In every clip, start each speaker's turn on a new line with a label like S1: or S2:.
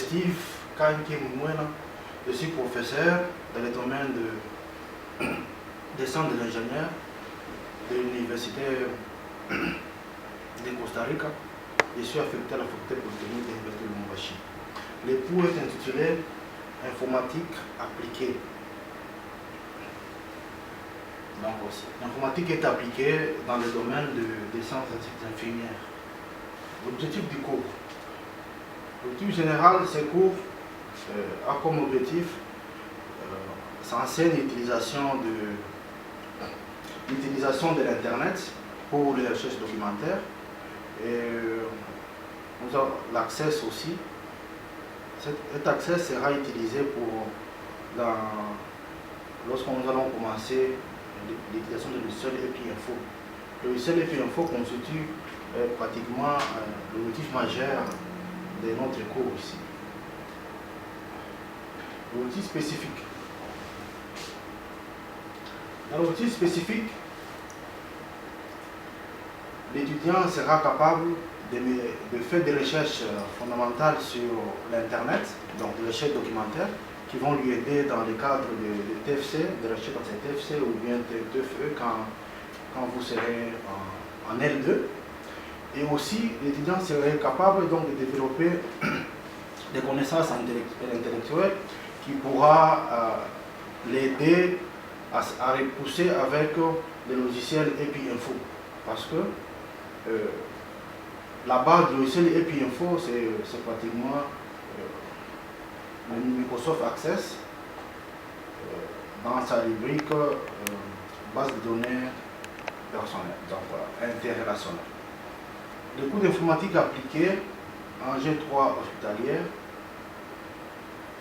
S1: Steve Kanki Moumouena. Je suis professeur dans le domaine des centres de l'ingénieur de l'Université de Costa Rica. Je suis affecté à la faculté polytechnique de l'Université de Lubumbashi. Le cours est intitulé Informatique appliquée. L'informatique est appliquée dans le domaine des sciences infirmières. L'objectif du cours. L'objectif général, ce cours a comme objectif s'enseigne l'utilisation de l'Internet pour les recherches documentaires. Et nous avons l'accès aussi. Cet accès sera utilisé lorsque nous allons commencer l'utilisation de logiciel EpiInfo. Le logiciel EpiInfo constitue pratiquement l'objectif majeur de notre cours ici. L'outil spécifique. Dans l'outil spécifique, l'étudiant sera capable de faire des recherches fondamentales sur l'Internet, donc des recherches documentaires, qui vont lui aider dans le cadre de TFC, de recherche dans cette TFC ou bien TFE quand vous serez en L2. Et aussi, l'étudiant serait capable donc de développer des connaissances intellectuelles qui pourra l'aider à repousser avec le logiciel EpiInfo. Parce que la base du logiciel EpiInfo, c'est pratiquement le Microsoft Access dans sa rubrique base de données personnelles, donc interrelationnelles. Le cours d'informatique appliquée en G3 hospitalière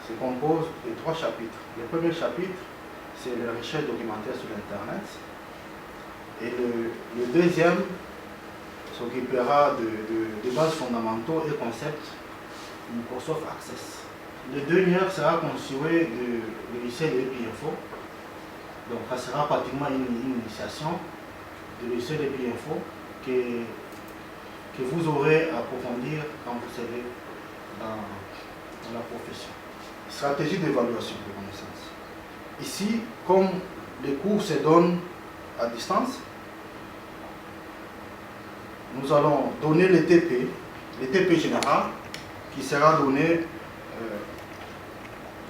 S1: se compose de 3 chapitres. Le premier chapitre, c'est la recherche documentaire sur l'Internet. Et le deuxième s'occupera de bases fondamentaux et concepts Microsoft Access. Le dernier sera constitué de logiciel EpiInfo. Donc, ça sera pratiquement une initiation de logiciel EpiInfo que vous aurez à approfondir quand vous serez dans la profession. Stratégie d'évaluation de connaissances. Ici, comme les cours se donnent à distance, nous allons donner le TP général, qui sera donné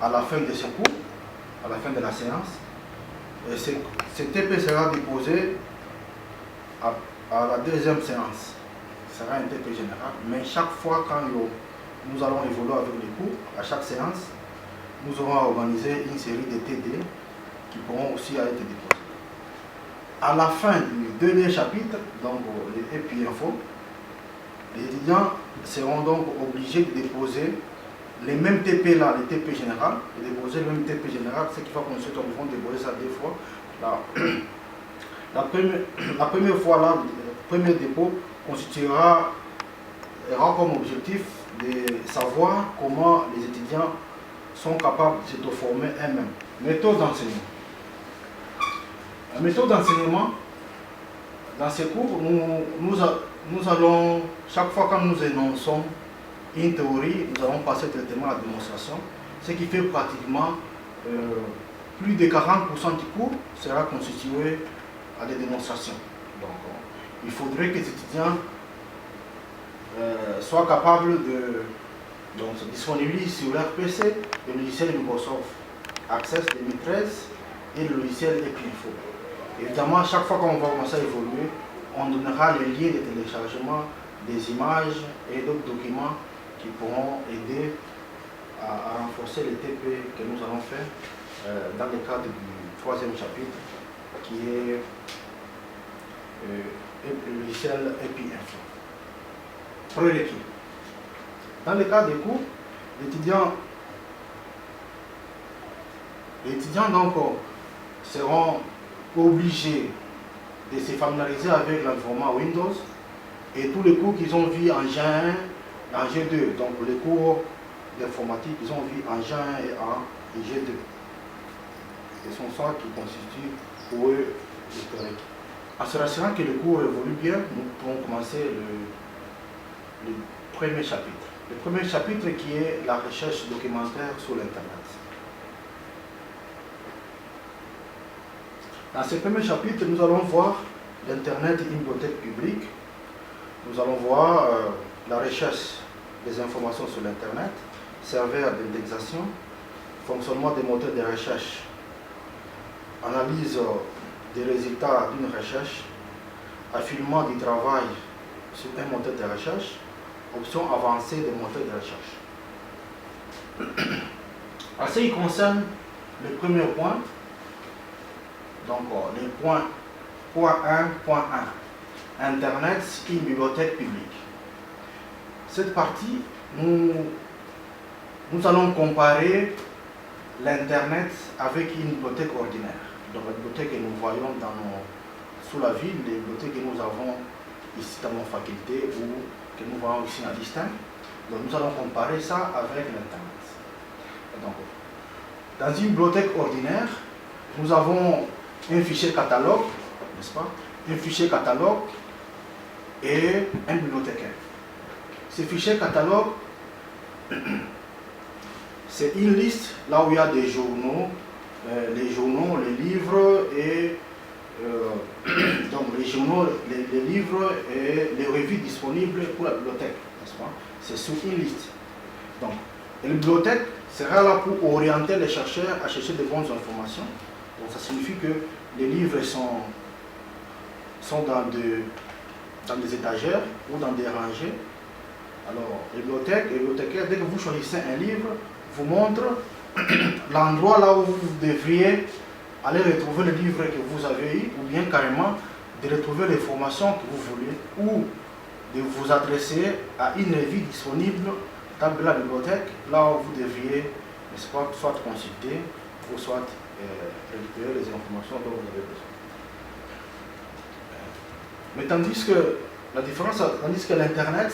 S1: à la fin de ce cours, à la fin de la séance. Et ce TP sera déposé à la deuxième séance. Ce sera un TP général, mais chaque fois quand nous allons évoluer avec les cours, à chaque séance, nous aurons organisé une série de TD qui pourront aussi être déposés. À la fin du dernier chapitre, donc les EpiInfo, les étudiants seront donc obligés de déposer les mêmes TP là, les TP général, de déposer le même TP général, ce qui va constituer, ils vont déposer ça 2 fois. La première fois là, le premier dépôt aura comme objectif de savoir comment les étudiants sont capables de s'auto-former eux-mêmes. Méthode d'enseignement. La méthode d'enseignement, dans ces cours, nous allons, chaque fois que nous énonçons une théorie, nous allons passer directement à la démonstration, ce qui fait pratiquement plus de 40% du cours sera constitué à des démonstrations. Donc, il faudrait que les étudiants soient capables de se disponibiliser sur leur PC le logiciel Microsoft Access 2013 et le logiciel EpiInfo. Évidemment, chaque fois qu'on va commencer à évoluer, on donnera les liens de téléchargement des images et d'autres documents qui pourront aider à renforcer les TP que nous allons faire dans le cadre du 3e chapitre qui est le logiciel EpiInfo. Prérequis. Dans le cadre des cours, l'étudiant donc seront obligés de se familiariser avec l'environnement Windows et tous les cours qu'ils ont vus en G1, en G2, donc les cours d'informatique qu'ils ont vus en G1 et en G2. Ce sont ça qui constitue pour eux les prérequis. En se rassurant que le cours évolue bien, nous pouvons commencer le premier chapitre. le premier chapitre qui est la recherche documentaire sur l'Internet. Dans ce premier chapitre, nous allons voir l'Internet et une bibliothèque publique. Nous allons voir la recherche des informations sur l'Internet, serveurs d'indexation, fonctionnement des moteurs de recherche, analyse des résultats d'une recherche, affinement du travail sur un moteur de recherche, options avancées des moteurs de recherche. En ce qui concerne le premier point, donc les points point 1.1, Internet, une bibliothèque publique. Cette partie, nous allons comparer l'Internet avec une bibliothèque ordinaire. Donc la bibliothèque que nous voyons sous la ville, les bibliothèques que nous avons ici dans nos facultés ou que nous voyons ici à distance. Donc nous allons comparer ça avec l'Internet. Donc, dans une bibliothèque ordinaire, nous avons un fichier catalogue, n'est-ce pas? Un fichier catalogue et un bibliothécaire. Ce fichier catalogue, c'est une liste là où il y a des journaux, les livres et donc les journaux, les livres et les revues disponibles pour la bibliothèque, n'est-ce pas? C'est sur une liste. Donc, la bibliothèque sera là pour orienter les chercheurs à chercher de bonnes informations. Donc, ça signifie que les livres sont dans des étagères ou dans des rangées. Alors, les bibliothécaires, dès que vous choisissez un livre, vous montre l'endroit là où vous devriez aller retrouver le livre que vous avez eu, ou bien carrément de retrouver l'information que vous voulez, ou de vous adresser à une revue disponible dans la bibliothèque, là où vous devriez, n'est-ce pas, soit consulter ou soit récupérer les informations dont vous avez besoin. Mais tandis que la différence, tandis que l'Internet,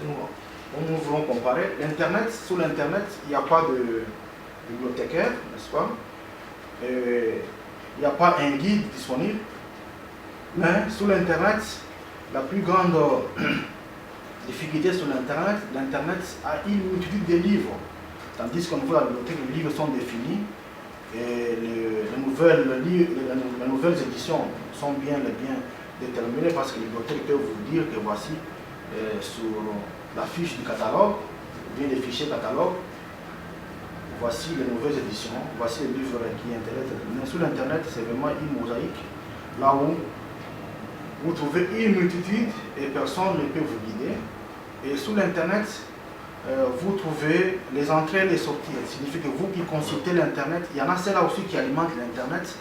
S1: nous voulons comparer, l'Internet, sous l'Internet, il n'y a pas de bibliothécaire, n'est-ce pas? Il n'y a pas un guide disponible, mais sous l'Internet, la plus grande difficulté sur l'Internet, l'Internet a une multitude de livres, tandis qu'au niveau de la bibliothèque, les livres sont définis et les nouvelles éditions sont bien déterminées parce que les bibliothèques peuvent vous dire que voici sur la fiche du catalogue, ou bien les fichiers catalogue, voici les nouvelles éditions, voici les livres qui intéressent. Mais sur l'Internet, c'est vraiment une mosaïque, là où vous trouvez une multitude et personne ne peut vous guider. Et sur l'Internet, vous trouvez les entrées et les sorties. Ça signifie que vous qui consultez l'Internet, il y en a ceux-là aussi qui alimentent l'Internet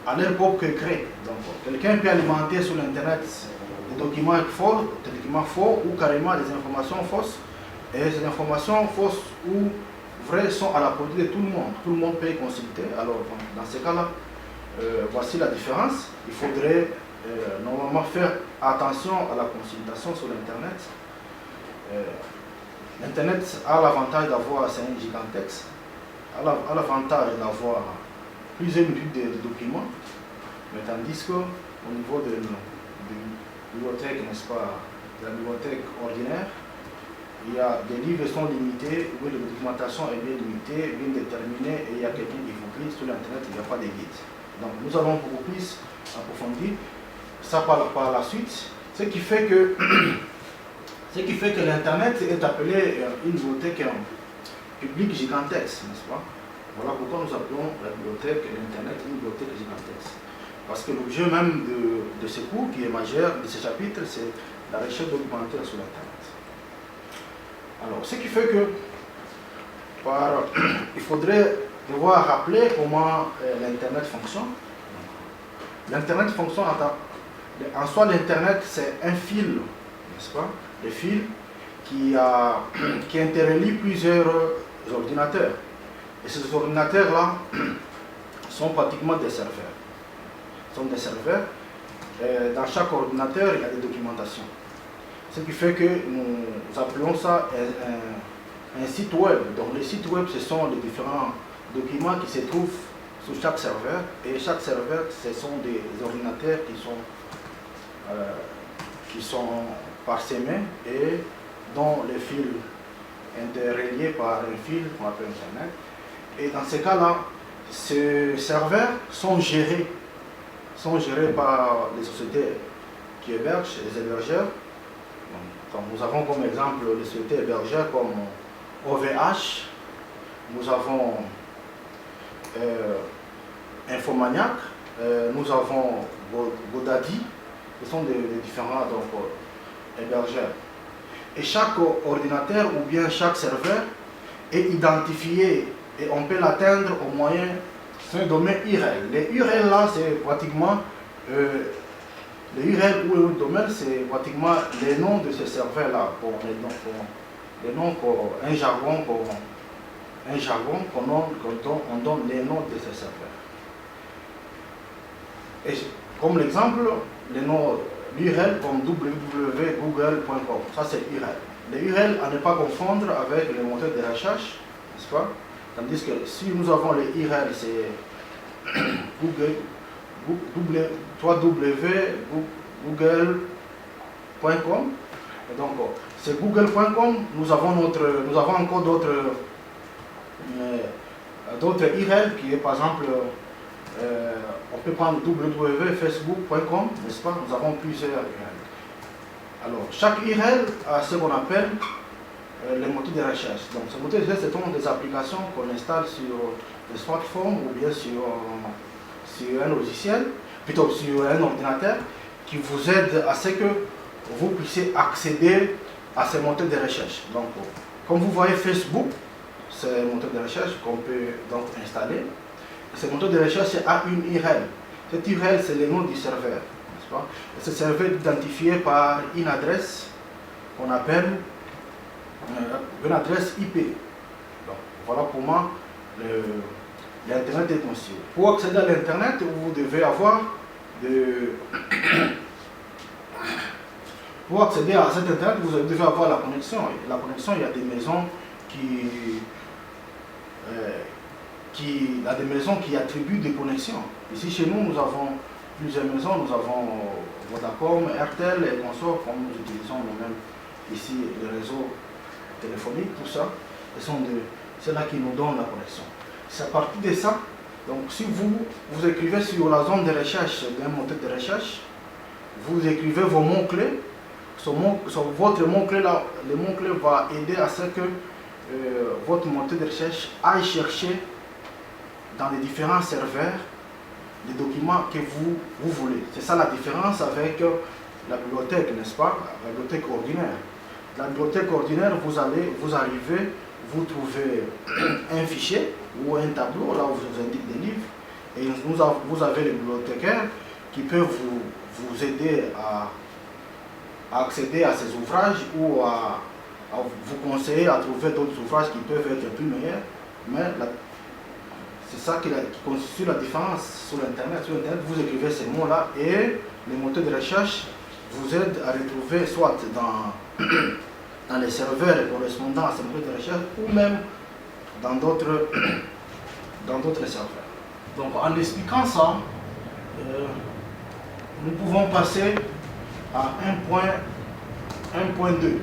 S1: à leur propre gré. Donc, quelqu'un peut alimenter sur l'Internet des documents faux ou carrément des informations fausses. Et ces informations fausses ou vraies sont à la portée de tout le monde. Tout le monde peut y consulter. Alors, dans ce cas-là, voici la différence. Il faudrait normalement faire attention à la consultation sur l'Internet. L'Internet a l'avantage d'avoir, c'est un gigantesque, a l'avantage d'avoir plusieurs milliers de documents, mais tandis qu'au niveau de la bibliothèque, n'est-ce pas, de la bibliothèque ordinaire, il y a des livres qui sont limités, où la documentation est bien limitée, bien déterminée, et il y a quelqu'un qui vous guide. Sur l'Internet, il n'y a pas de guide. Donc nous allons beaucoup plus approfondir ça par la suite, ce qui fait que l'Internet est appelé une bibliothèque publique gigantesque, n'est-ce pas? Voilà pourquoi nous appelons la bibliothèque et l'Internet une bibliothèque gigantesque. Parce que l'objet même de ce cours, qui est majeur, de ce chapitre, c'est la recherche documentaire sur l'Internet. Alors, ce qui fait que il faudrait devoir rappeler comment l'Internet fonctionne. L'Internet fonctionne en soi, l'Internet c'est un fil, n'est-ce pas? Le fil qui interrelie plusieurs ordinateurs. Et ces ordinateurs-là sont pratiquement des serveurs. Dans chaque ordinateur, il y a des documentations. Ce qui fait que nous appelons ça un site web. Donc les sites web, ce sont les différents documents qui se trouvent sur chaque serveur. Et chaque serveur, ce sont des ordinateurs qui sont parsemés et dont les fils interreliés par un fil qu'on appelle Internet. Et dans ces cas-là, ces serveurs sont gérés par les sociétés qui hébergent, les hébergeurs. Donc, nous avons comme exemple les sociétés hébergeurs comme OVH, nous avons Infomaniac, nous avons Godaddy, ce sont des différents hébergeurs. Et chaque ordinateur ou bien chaque serveur est identifié et on peut l'atteindre au moyen d'un domaine URL. Les URL là, c'est pratiquement les URL ou le domaine, c'est pratiquement les noms de ces serveurs là, les noms pour un jargon on donne les noms de ces serveurs. Et comme l'exemple, les noms l'URL comme www.google.com, ça c'est URL. Les URL à ne pas confondre avec les moteurs de recherche, n'est-ce pas? Tandis que si nous avons les URL, c'est www.google.com. Donc c'est google.com, nous avons encore d'autres URL qui est par exemple on peut prendre www.facebook.com, n'est-ce pas? Nous avons plusieurs URL. Alors, chaque URL a ce qu'on appelle les moteurs de recherche. Donc, ces moteurs de recherche, ce sont des applications qu'on installe sur des smartphones ou bien sur un logiciel, plutôt sur un ordinateur, qui vous aide à ce que vous puissiez accéder à ces moteurs de recherche. Donc, comme vous voyez Facebook, c'est un moteur de recherche qu'on peut donc installer. Ce moteur de recherche a une URL. Cette URL, c'est le nom du serveur, n'est-ce pas? Et ce serveur est identifié par une adresse qu'on appelle une adresse IP. Donc, voilà comment l'Internet est conçu. Pour accéder à l'Internet, vous devez avoir Pour accéder à cet Internet, vous devez avoir la connexion. Et la connexion, il y a des maisons qui attribuent des connexions. Ici chez nous, nous avons plusieurs maisons, nous avons Vodacom, Airtel et consorts, comme nous utilisons nous-mêmes ici les réseaux téléphoniques, tout ça. C'est là qui nous donne la connexion. C'est à partir de ça, donc si vous écrivez sur la zone de recherche d'un moteur de recherche, vous écrivez vos mots-clés, votre mot-clé là, le mot-clé va aider à ce que votre moteur de recherche aille chercher dans les différents serveurs les documents que vous voulez. C'est ça la différence avec la bibliothèque, n'est-ce pas? La bibliothèque ordinaire. La bibliothèque ordinaire, vous arrivez, vous trouvez un fichier ou un tableau, là où vous indique des livres, et vous avez les bibliothécaires qui peuvent vous aider à accéder à ces ouvrages ou à vous conseiller à trouver d'autres ouvrages qui peuvent être plus meilleurs. Mais c'est ça qui constitue la différence sur Internet. Sur Internet, vous écrivez ces mots-là et les moteurs de recherche vous aident à retrouver soit dans les serveurs correspondant à ces moteurs de recherche ou même dans d'autres serveurs. Donc en expliquant ça, nous pouvons passer à 1.2,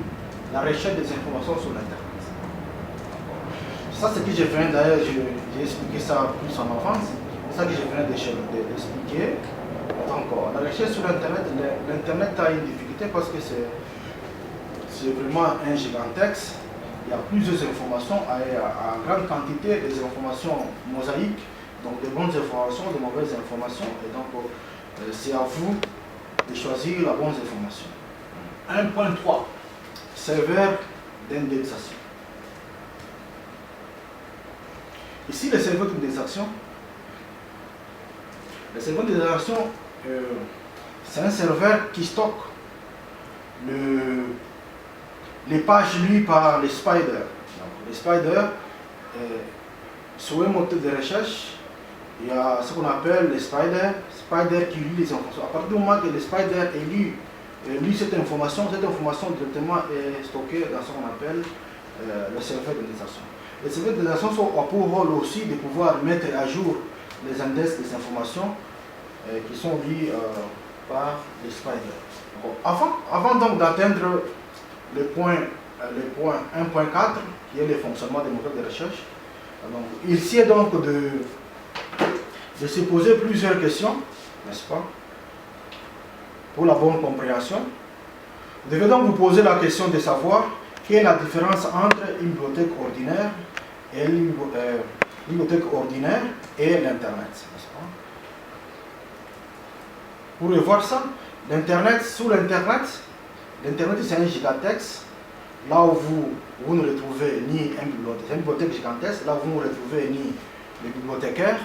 S1: la recherche des informations sur Internet. Ça, c'est ce que je viens d'ailleurs, j'ai expliqué ça plus en avance, c'est ça que je viens d'expliquer. Donc, la recherche sur Internet, l'Internet a une difficulté parce que c'est vraiment un gigantesque. Il y a plusieurs informations, à grande quantité, des informations mosaïques, donc des bonnes informations, des mauvaises informations, et donc c'est à vous de choisir la bonne information. 1.3, serveur d'indexation. Ici, le serveur d'indexation. Le serveur d'indexation, c'est un serveur qui stocke les pages lues par les spiders. Les spiders, sur un moteur de recherche, il y a ce qu'on appelle les spiders qui lit les informations. À partir du moment que les spiders lit cette information directement est stockée dans ce qu'on appelle le serveur d'indexation. Les serveurs d'indexation ont pour rôle aussi de pouvoir mettre à jour les index des informations qui sont liées par les sliders. Avant donc d'atteindre le point 1.4, qui est le fonctionnement des moteurs de recherche, donc, il s'agit donc de se poser plusieurs questions, n'est-ce pas, pour la bonne compréhension. Vous devez donc vous poser la question de savoir quelle est la différence entre une bibliothèque ordinaire et l'Internet, n'est-ce pas. Pour revoir ça, sous l'Internet, l'Internet c'est un gigatext, là où vous ne retrouvez ni une bibliothèque gigantesque, là où vous ne retrouvez ni les bibliothécaires,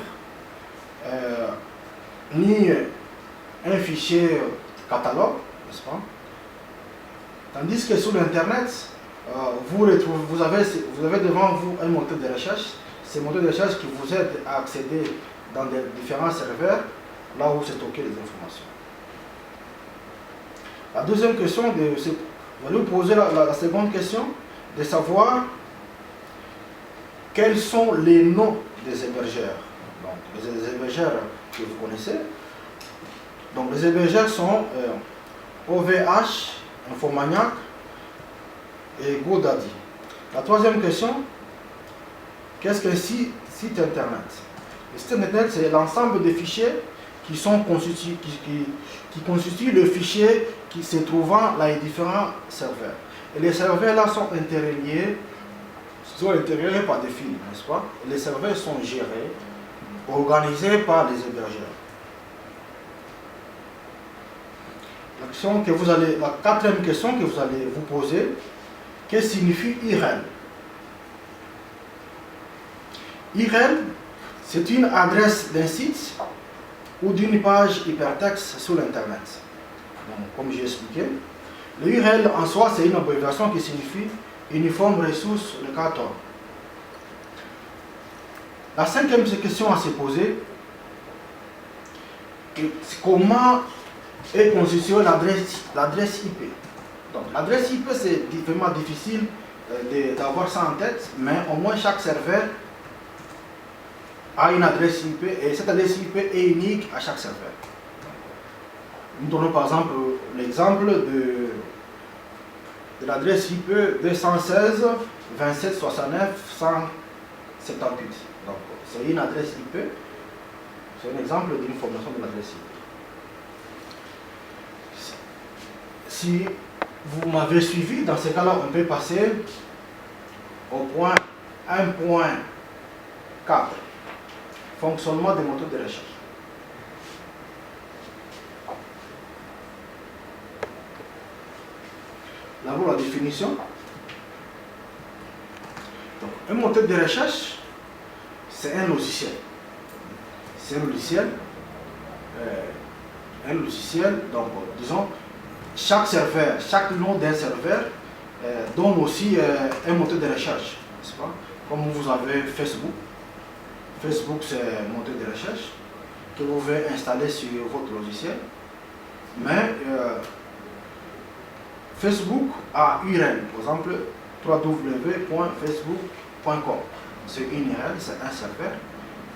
S1: ni un fichier catalogue, n'est-ce pas? Tandis que sur l'Internet, vous avez devant vous un moteur de recherche. C'est un moteur de recherche qui vous aide à accéder dans des différents serveurs, là où c'est stocké les informations. La deuxième question, vous allez vous poser la seconde question, de savoir quels sont les noms des hébergeurs. Donc, les hébergeurs que vous connaissez. Donc, les hébergeurs sont OVH, Infomaniac et GoDaddy. La troisième question, qu'est-ce qu'un site internet? Le site internet, c'est l'ensemble des fichiers qui constituent le fichier qui se trouvant dans les différents serveurs. Et les serveurs là sont interreliés par des fils, n'est-ce pas? Et les serveurs sont gérés, organisés par les hébergeurs. La quatrième question que vous allez vous poser, qu'est-ce que signifie URL? URL, c'est une adresse d'un site ou d'une page hypertexte sur l'Internet. Comme j'ai expliqué, le URL en soi, c'est une abréviation qui signifie Uniform Resource Locator. La cinquième question à se poser, c'est comment est constituée l'adresse IP. Donc l'adresse IP, c'est vraiment difficile d'avoir ça en tête, mais au moins chaque serveur a une adresse IP et cette adresse IP est unique à chaque serveur. Nous donnons par exemple l'exemple de l'adresse IP 216 27 69 178. Donc c'est une adresse IP, c'est un exemple d'une formation de l'adresse IP. Si vous m'avez suivi, dans ce cas-là, on peut passer au point 1.4, fonctionnement des moteurs de recherche. D'abord la définition. Donc, un moteur de recherche, c'est un logiciel. C'est un logiciel, donc disons, chaque nom d'un serveur donne aussi un moteur de recherche, n'est-ce pas? Comme vous avez Facebook. Facebook, c'est un moteur de recherche que vous pouvez installer sur votre logiciel. Mais Facebook a URL, par exemple www.facebook.com. C'est une URL, c'est un serveur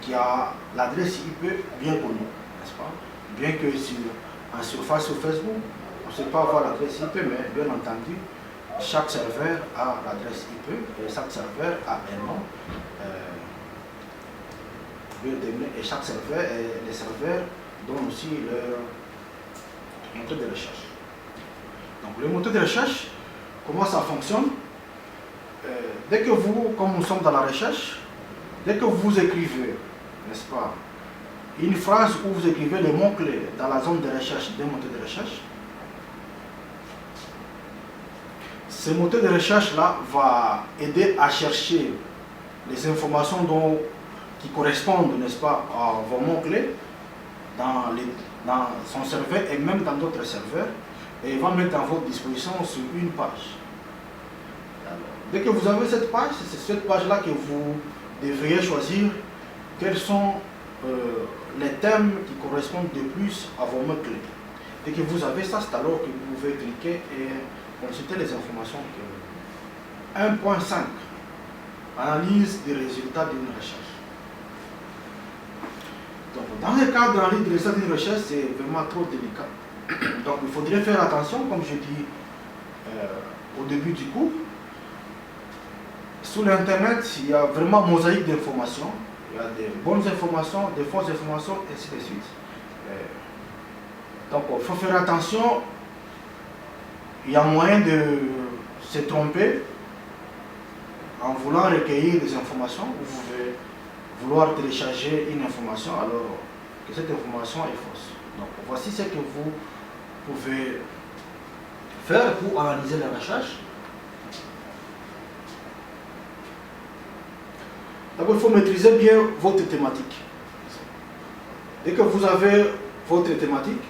S1: qui a l'adresse IP bien connue, n'est-ce pas? Bien que en surface sur Facebook, on ne sait pas avoir l'adresse IP, mais bien entendu, chaque serveur a l'adresse IP et chaque serveur a un nom bien déterminé et chaque serveur et les serveurs donnent aussi leur moteur de recherche. Donc le moteur de recherche, comment ça fonctionne? Dès que comme nous sommes dans la recherche, dès que vous écrivez, n'est-ce pas, une phrase où vous écrivez les mots-clés dans la zone de recherche d'un moteur de recherche, ce moteur de recherche-là va aider à chercher les informations qui correspondent, n'est-ce pas, à vos mots-clés dans son serveur et même dans d'autres serveurs, et il va mettre à votre disposition sur une page. Alors, dès que vous avez cette page, c'est cette page-là que vous devriez choisir quels sont les thèmes qui correspondent de plus à vos mots-clés. Dès que vous avez ça, c'est alors que vous pouvez cliquer et consulter les informations. 1.5, analyse des résultats d'une recherche. Donc, dans le cadre de l'analyse des résultats d'une recherche, c'est vraiment trop délicat. Donc il faudrait faire attention, comme je dis au début du cours. Sur l'internet, il y a vraiment mosaïque d'informations. Il y a des bonnes informations, des fausses informations, et ainsi de suite. Donc il faut faire attention. Il y a moyen de se tromper en voulant recueillir des informations. Vous pouvez vouloir télécharger une information alors que cette information est fausse. Donc voici ce que vous pouvez faire pour analyser la recherche. D'abord, il faut maîtriser bien votre thématique. Dès que vous avez votre thématique,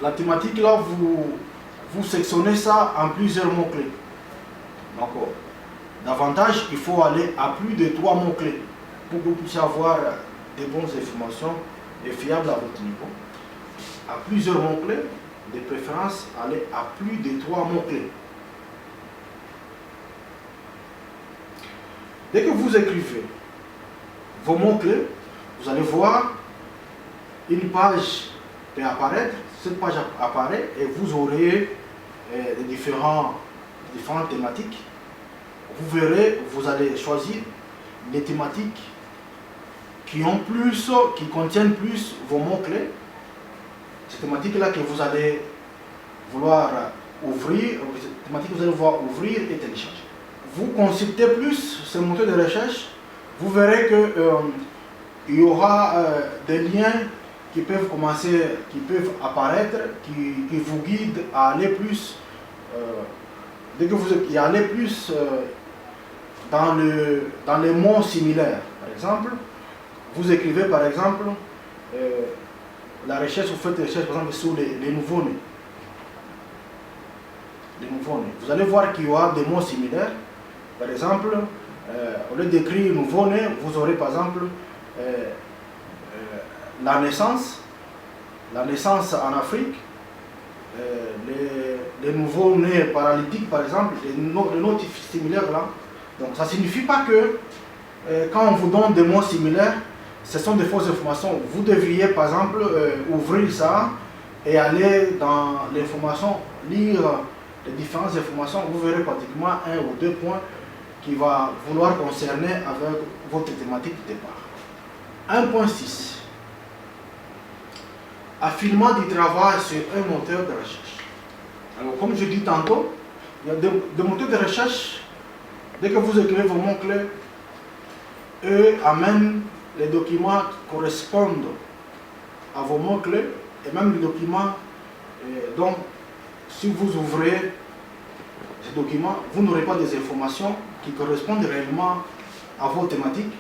S1: la thématique là, vous sectionnez ça en plusieurs mots-clés. Donc, davantage, il faut aller à plus de 3 mots-clés pour que vous puissiez avoir des bonnes informations et fiables à votre niveau. À plusieurs mots-clés, de préférence, aller à plus de 3 mots-clés. Dès que vous écrivez vos mots-clés, vous allez voir une page peut apparaître. Cette page apparaît et vous aurez les différentes thématiques. Vous verrez, vous allez choisir les thématiques qui contiennent plus vos mots-clés. Ces thématiques-là que vous allez vouloir ouvrir, et télécharger. Vous consultez plus ce moteur de recherche, vous verrez qu'il y aura des liens qui peuvent apparaître, qui vous guident à aller plus, dès que vous allez plus dans les mots similaires. Par exemple, vous écrivez par exemple la recherche, vous faites recherche par exemple sur les nouveau-nés. Vous allez voir qu'il y aura des mots similaires. Par exemple, au lieu d'écrire nouveau-né, vous aurez par exemple la naissance en Afrique, les nouveaux-nés paralytiques par exemple, les noms similaires là. Donc ça ne signifie pas que quand on vous donne des mots similaires, ce sont des fausses informations. Vous devriez par exemple ouvrir ça et aller dans l'information, lire les différentes informations. Vous verrez pratiquement 1 ou 2 points qui va vouloir concerner avec votre thématique de départ. 1.6. Affinement du travail sur un moteur de recherche. Alors, comme je dis tantôt, il y a des moteurs de recherche, dès que vous écrivez vos mots-clés, eux amènent les documents qui correspondent à vos mots-clés et même les documents. Donc, si vous ouvrez ces documents, vous n'aurez pas des informations qui correspondent réellement à vos thématiques.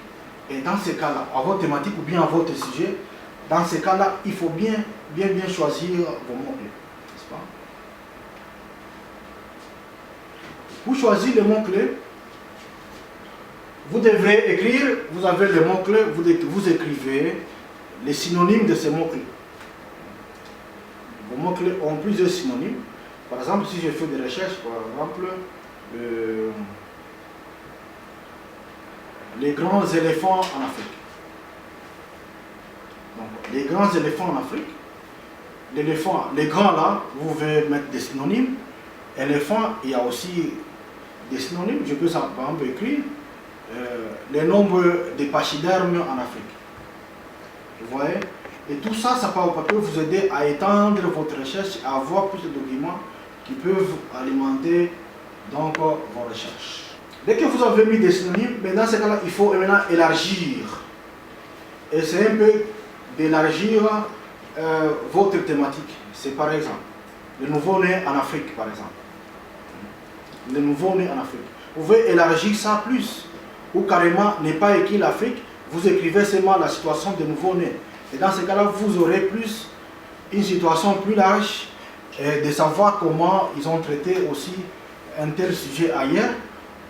S1: Et dans ces cas-là, à votre thématique ou bien à votre sujet, dans ces cas-là, il faut bien choisir vos mots-clés. N'est-ce pas? Pour choisir les mots-clés, vous devrez écrire, vous avez les mots-clés, vous écrivez les synonymes de ces mots-clés. Vos mots-clés ont plusieurs synonymes. Par exemple, si je fais des recherches, par exemple, les grands éléphants en Afrique. Donc, les grands éléphants en Afrique, les grands là, vous pouvez mettre des synonymes. Éléphant, il y a aussi des synonymes. Je peux par exemple écrire les nombres de pachydermes en Afrique. Vous voyez? Et tout ça, ça peut vous aider à étendre votre recherche, à avoir plus de documents qui peuvent alimenter donc vos recherches. Dès que vous avez mis des synonymes, mais dans ce cas-là, il faut maintenant élargir. Essayez un peu d'élargir votre thématique. C'est par exemple, le nouveau-né en Afrique, par exemple. Le nouveau-né en Afrique. Vous pouvez élargir ça plus. Ou carrément, ne pas écrire l'Afrique, vous écrivez seulement la situation des nouveau-nés. Et dans ce cas-là, vous aurez plus une situation plus large de savoir comment ils ont traité aussi un tel sujet ailleurs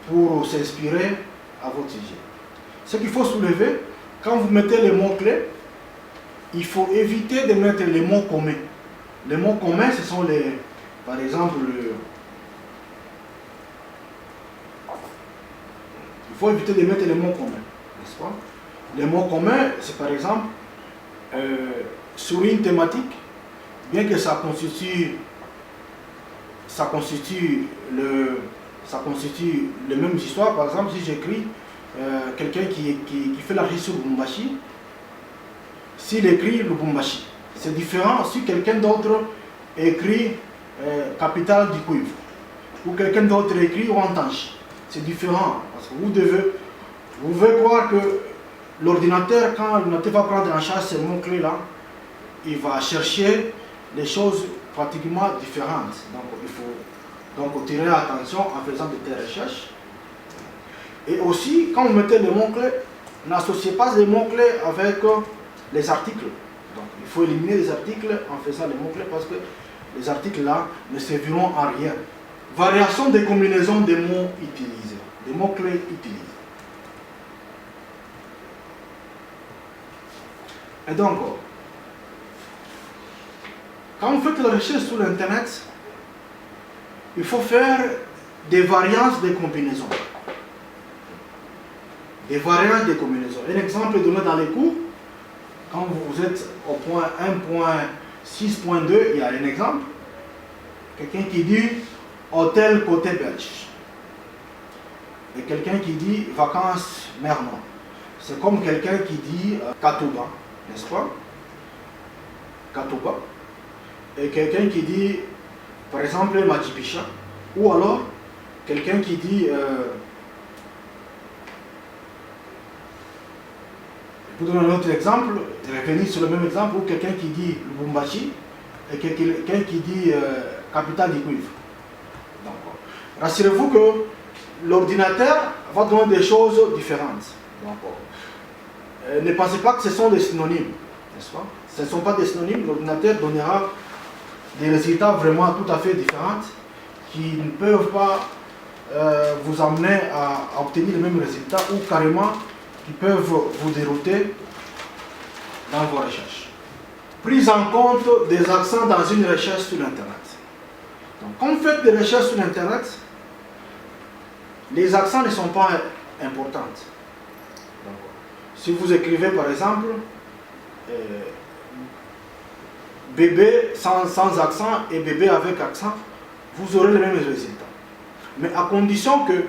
S1: pour s'inspirer à votre sujet. Ce qu'il faut soulever, quand vous mettez les mots-clés, il faut éviter de mettre les mots communs. Les mots communs, ce sont par exemple, il faut éviter de mettre les mots communs, n'est-ce pas? Les mots communs, c'est par exemple, sur une thématique, bien que ça constitue les mêmes histoires. Par exemple, si j'écris quelqu'un qui fait la recherche sur Lubumbashi, s'il écrit Lubumbashi, c'est différent si quelqu'un d'autre écrit Capitale du cuivre, ou quelqu'un d'autre écrit Ouantanche. C'est différent, parce que vous devez croire que l'ordinateur, quand l'ordinateur va prendre en charge ces mots-clés là, il va chercher des choses pratiquement différentes. Donc il faut donc tirer attention en faisant de telles recherches. Et aussi, quand vous mettez les mots-clés, n'associez pas les mots-clés avec les articles. Donc il faut éliminer les articles en faisant les mots-clés parce que les articles là ne serviront à rien. Variation des combinaisons des mots utilisés, des mots-clés utilisés. Et donc, quand vous faites la recherche sur Internet, il faut faire des variances de combinaisons. Des variantes de combinaisons. Un exemple donné dans les cours, quand vous êtes au point 1.6.2, il y a un exemple. Quelqu'un qui dit hôtel côté belge. Et quelqu'un qui dit vacances Mernon. C'est comme quelqu'un qui dit Katouba, n'est-ce pas? Katouba. Et quelqu'un qui dit, par exemple, Machipicha. Ou alors, quelqu'un qui dit... pour donner un autre exemple, revenir sur le même exemple, ou quelqu'un qui dit Lubumbashi et quelqu'un qui dit Capitale du cuivre. Donc, rassurez-vous que l'ordinateur va donner des choses différentes. Donc, ne pensez pas que ce sont des synonymes, n'est-ce pas? Ce ne sont pas des synonymes, l'ordinateur donnera des résultats vraiment tout à fait différents qui ne peuvent pas vous amener à obtenir les mêmes résultats ou carrément qui peuvent vous dérouter dans vos recherches. Prise en compte des accents dans une recherche sur Internet. Donc, quand vous faites des recherches sur Internet, les accents ne sont pas importants. Donc, si vous écrivez par exemple bébé sans accent et bébé avec accent, vous aurez les mêmes résultats. Mais à condition que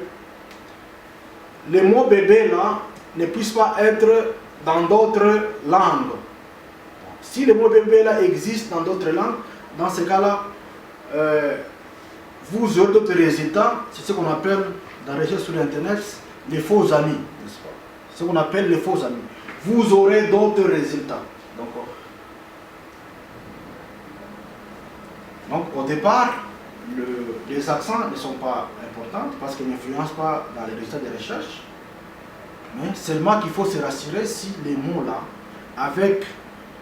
S1: les mots bébé là ne puissent pas être dans d'autres langues. Si le mot bébé là existe dans d'autres langues, dans ce cas-là, vous aurez d'autres résultats. C'est ce qu'on appelle dans la recherche sur Internet les faux amis, n'est-ce pas? Ce qu'on appelle les faux amis. Vous aurez d'autres résultats. Donc au départ, les accents ne sont pas importants parce qu'ils n'influencent pas dans les résultats des recherches. Mais seulement qu'il faut se rassurer si les mots là, avec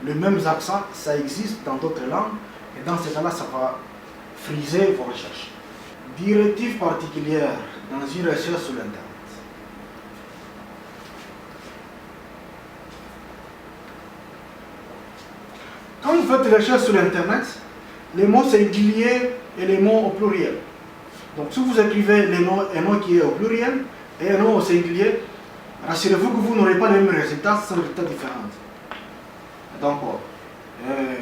S1: les mêmes accents, ça existe dans d'autres langues. Et dans ce cas-là, ça va friser vos recherches. Directive particulière dans une recherche sur l'Internet. Quand vous faites des recherches sur l'Internet, les mots singuliers et les mots au pluriel. Donc si vous écrivez un mot qui est au pluriel et un mot au singulier, rassurez-vous que vous n'aurez pas les mêmes résultats, ce sont des résultats différents. Donc,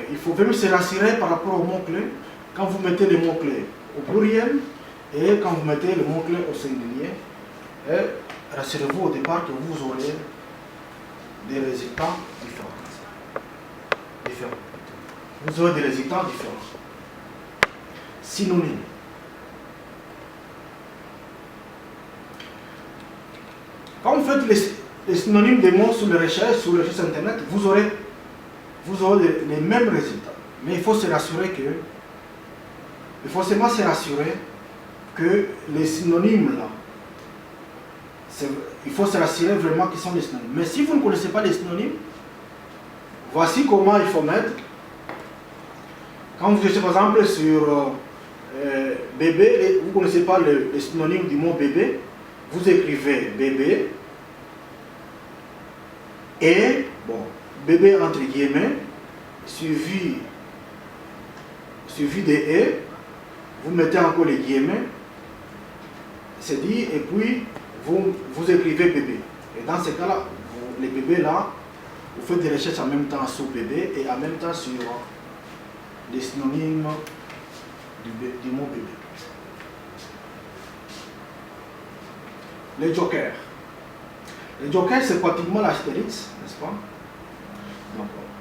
S1: il faut même se rassurer par rapport aux mots-clés quand vous mettez les mots-clés au pluriel et quand vous mettez les mots-clés au singulier. Et rassurez-vous au départ que vous aurez des résultats différents. Vous aurez des résultats différents. Synonymes. Quand vous faites les synonymes des mots sur les recherches Internet, vous aurez les mêmes résultats. Mais il faut se rassurer que, il faut seulement se rassurer que les synonymes là, il faut se rassurer vraiment qu'ils sont des synonymes. Mais si vous ne connaissez pas les synonymes, voici comment il faut mettre. Quand vous cherchez par exemple sur bébé, et vous ne connaissez pas le synonyme du mot bébé, vous écrivez bébé et, bon, bébé entre guillemets, suivi de et, vous mettez encore les guillemets, c'est dit, et puis vous écrivez bébé. Et dans ce cas-là, les bébés là, vous faites des recherches en même temps sur bébé et en même temps sur les synonymes du mot bébé. Les jokers. Les jokers, c'est pratiquement l'astérix, n'est-ce pas?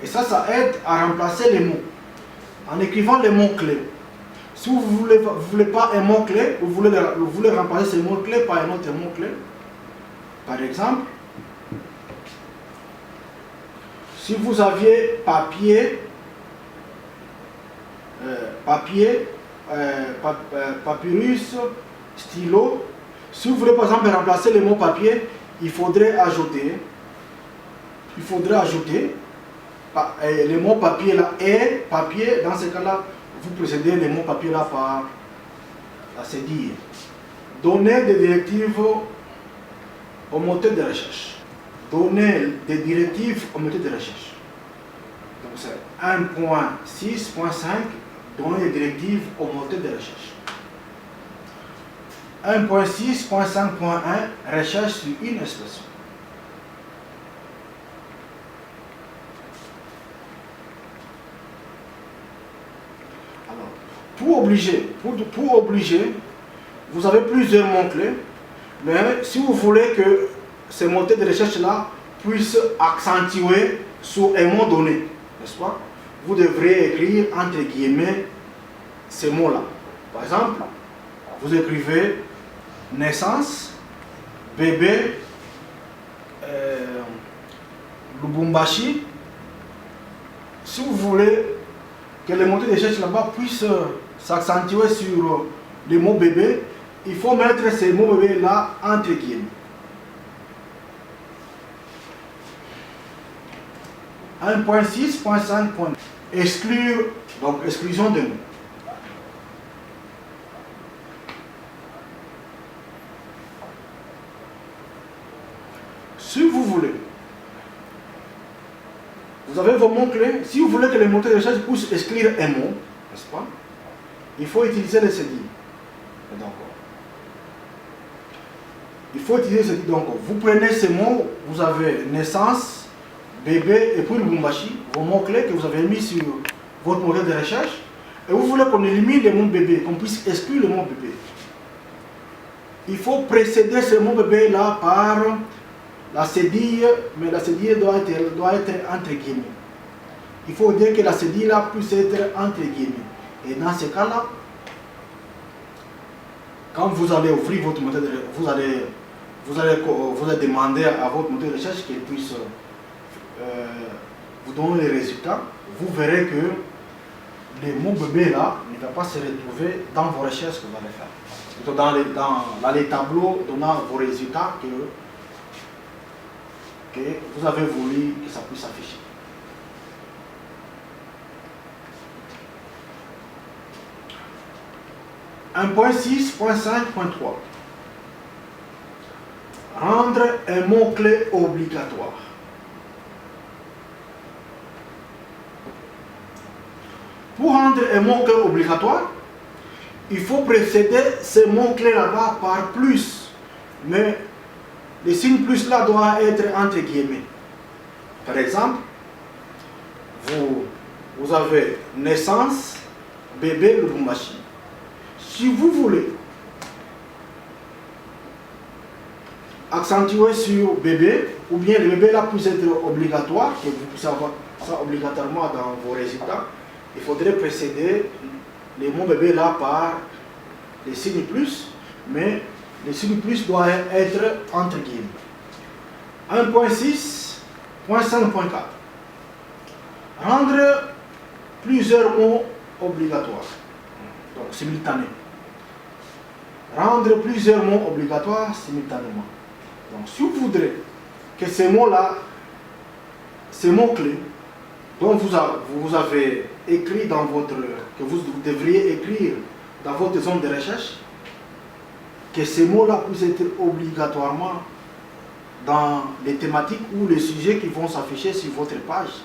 S1: Et ça aide à remplacer les mots. En écrivant les mots-clés. Si vous voulez pas un mot-clé, vous voulez remplacer ce mot-clé par un autre mot-clé. Par exemple, si vous aviez papyrus, stylo, si vous voulez par exemple remplacer le mot papier, il faudrait ajouter le mot papier là et papier. Dans ce cas-là, vous précédez le mot papier là par la cédille. Donner des directives au moteur de recherche. Donner des directives au moteur de recherche. Donc c'est 1.6.5, donner des directives au moteur de recherche. 1.6.5.1, recherche sur une expression. Alors, pour obliger, vous avez plusieurs mots-clés, mais si vous voulez que ces moteurs de recherche-là puissent accentuer sur un mot donné, n'est-ce pas? Vous devrez écrire entre guillemets ces mots-là. Par exemple, vous écrivez naissance, bébé, Lubumbashi. Si vous voulez que les moteurs de recherche là-bas puissent s'accentuer sur le mot bébé, il faut mettre ces mots bébé là entre guillemets. 1.6.5. Exclure, donc exclusion de mots. Si vous voulez, vous avez vos mots-clés. Si vous voulez que les moteurs de recherche puissent exclure un mot, n'est-ce pas? Il faut utiliser les cédilles. Il faut utiliser les cédilles. Donc, vous prenez ces mots, vous avez naissance, bébé et puis Lubumbashi, vos mots-clés que vous avez mis sur votre moteur de recherche. Et vous voulez qu'on élimine le mot bébé, qu'on puisse exclure le mot bébé. Il faut précéder ce mot bébé là par la cédille, mais la cédille doit être entre guillemets. Il faut dire que la cédille là puisse être entre guillemets. Et dans ce cas-là, quand vous allez ouvrir votre moteur de recherche, vous allez demander à votre moteur de recherche qu'il puisse vous donner les résultats. Vous verrez que le mot bébé là ne va pas se retrouver dans vos recherches que vous allez faire. Dans les tableaux donnant vos résultats que vous avez voulu que ça puisse s'afficher. Un point 6.5.3. Rendre un mot-clé obligatoire. Pour rendre un mot-clé obligatoire, il faut précéder ce mot-clé là-bas par plus. Mais le signe plus là doit être entre guillemets. Par exemple, vous avez naissance, bébé, Lubumbashi. Si vous voulez accentuer sur bébé, ou bien le bébé là puisse être obligatoire, que vous puissiez avoir ça obligatoirement dans vos résultats, il faudrait précéder les mots bébé là par les signes plus, mais les signes plus doivent être entre guillemets. 1.6.5.4. Rendre plusieurs mots obligatoires, donc simultanés. Rendre plusieurs mots obligatoires simultanément. Donc si vous voudrez que ces mots-là, ces mots-clés dont vous avez écrit dans votre, que vous devriez écrire dans votre zone de recherche, que ces mots-là puissent être obligatoirement dans les thématiques ou les sujets qui vont s'afficher sur votre page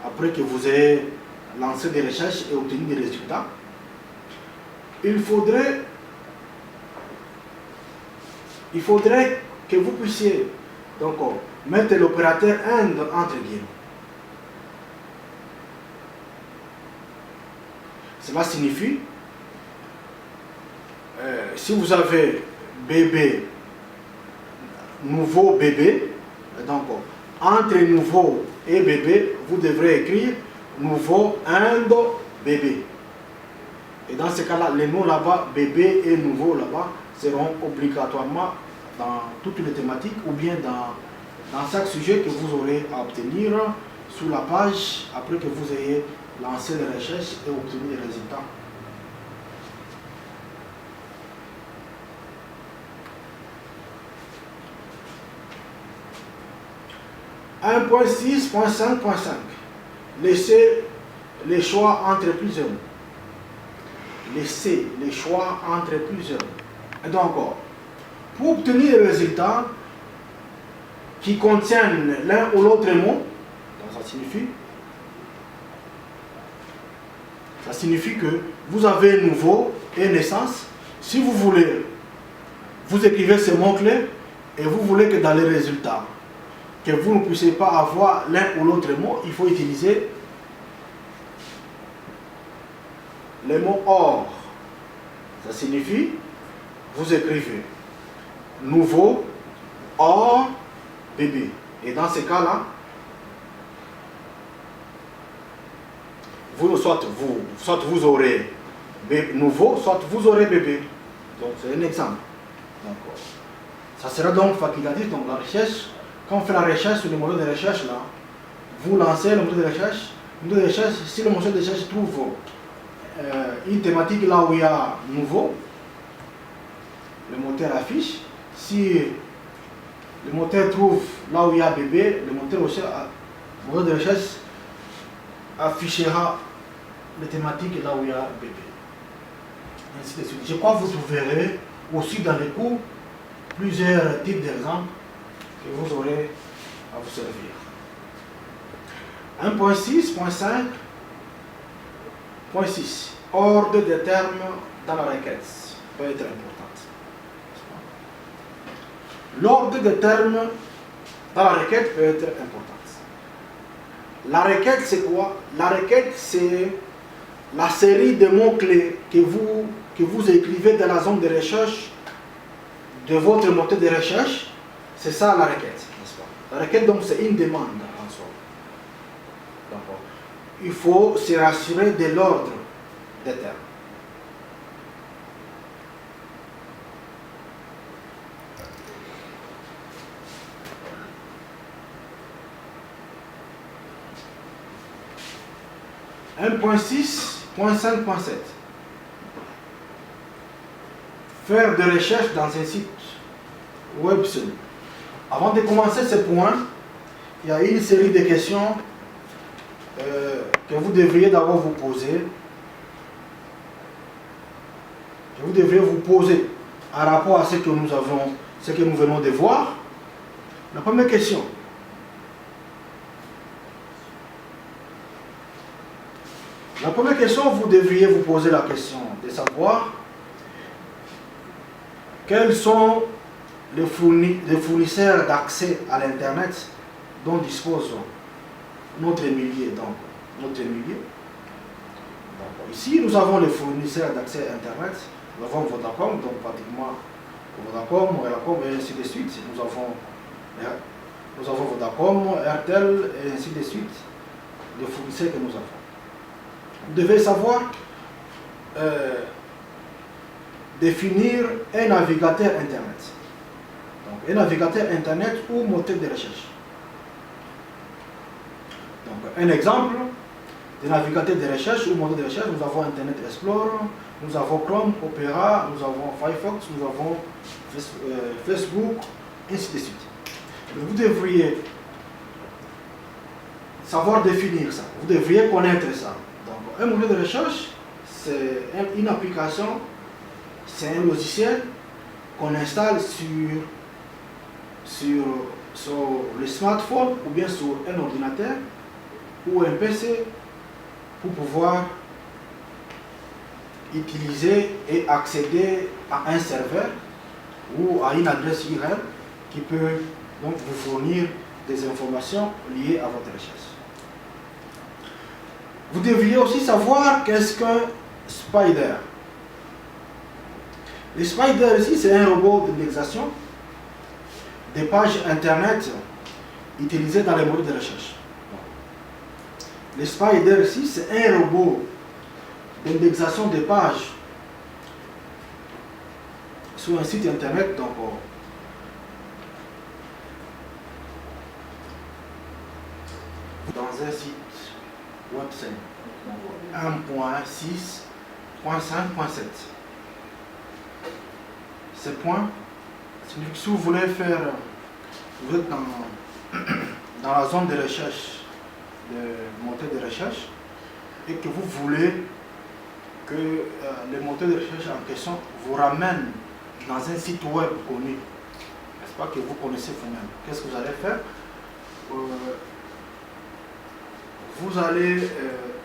S1: après que vous ayez lancé des recherches et obtenu des résultats. Il faudrait que vous puissiez donc mettre l'opérateur AND entre guillemets. Cela signifie, si vous avez bébé, nouveau bébé, donc entre nouveau et bébé, vous devrez écrire nouveau and bébé. Et dans ce cas-là, les mots là-bas, bébé et nouveau là-bas, seront obligatoirement dans toutes les thématiques ou bien dans chaque sujet que vous aurez à obtenir sous la page après que vous ayez lancé les recherches et obtenu les résultats. « 1.6.5.5 Laissez les choix entre plusieurs mots. Laissez les choix entre plusieurs mots. Et donc, pour obtenir les résultats qui contiennent l'un ou l'autre mot, ça signifie que vous avez nouveau et naissance. Si vous voulez, vous écrivez ces mots-clés et vous voulez que dans les résultats, que vous ne puissiez pas avoir l'un ou l'autre mot, il faut utiliser les mots or. Ça signifie, vous écrivez nouveau, or, bébé. Et dans ces cas-là, soit vous aurez nouveau, soit vous aurez bébé. Donc c'est un exemple. Ça sera donc facultatif. Donc la recherche, quand on fait la recherche sur le modèle de recherche là, vous lancez le modèle de recherche. Le modèle de recherche, si le modèle de recherche trouve une thématique là où il y a nouveau, le moteur affiche. Si le moteur trouve là où il y a bébé, le moteur de recherche affichera les thématiques là où il y a bébé. Ainsi de suite. Je crois que vous trouverez aussi dans les cours plusieurs types d'exemples que vous aurez à vous servir. 1.6.5.6 Ordre des termes dans la requête peut être importante. L'ordre des termes dans la requête peut être importante. La requête, c'est quoi? La requête, c'est la série de mots-clés que vous écrivez dans la zone de recherche de votre moteur de recherche. C'est ça la requête, n'est-ce pas? La requête, donc, c'est une demande en soi. Il faut se rassurer de l'ordre des termes. « 1.6.5.7 Faire des recherches dans un site web seul. Avant de commencer ce point, il y a une série de questions que vous devriez d'abord vous poser. Que vous devriez vous poser en rapport à ce que nous venons de voir. La première question. La première question, vous devriez vous poser la question de savoir quels sont les fournisseurs d'accès à l'Internet dont dispose notre milieu. Ici, nous avons les fournisseurs d'accès à Internet. Nous avons Vodacom, donc pratiquement Vodacom, Relacom et ainsi de suite. Nous avons Vodacom, Airtel et ainsi de suite. Les fournisseurs que nous avons. Vous devez savoir définir un navigateur Internet. Donc, un navigateur Internet ou moteur de recherche. Donc, un exemple de navigateur de recherche ou moteur de recherche, nous avons Internet Explorer, nous avons Chrome, Opera, nous avons Firefox, nous avons Facebook, ainsi de suite. Mais vous devriez savoir définir ça. Vous devriez connaître ça. Donc, un moteur de recherche, c'est une application, c'est un logiciel qu'on installe sur le smartphone ou bien sur un ordinateur ou un PC pour pouvoir utiliser et accéder à un serveur ou à une adresse URL qui peut donc vous fournir des informations liées à votre recherche. Vous devriez aussi savoir qu'est-ce qu'un Spider. Le Spider ici, c'est un robot d'indexation des pages internet utilisées dans les moteurs de recherche. Le Spider ici, c'est un robot d'indexation des pages sur un site internet. Donc, dans un site web 1.6.5.7. Ces points, si vous voulez faire, vous êtes dans la zone de recherche, de moteur de recherche, et que vous voulez que les moteurs de recherche en question vous ramènent dans un site web connu, n'est-ce pas, que vous connaissez vous-même. Qu'est-ce que vous allez faire? Vous allez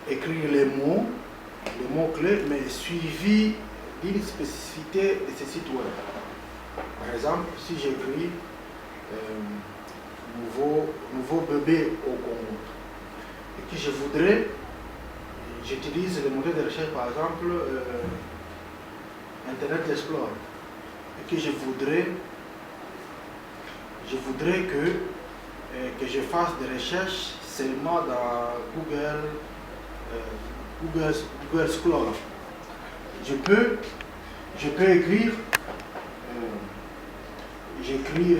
S1: écrire les mots-clés, mais suivis d'une spécificité de ce site web. Par exemple, si j'écris nouveau bébé au Congo, et que je voudrais, j'utilise le moteur de recherche, par exemple, Internet Explorer, et que je voudrais que je fasse des recherches seulement dans Google Scholar. Je peux écrire, j'écris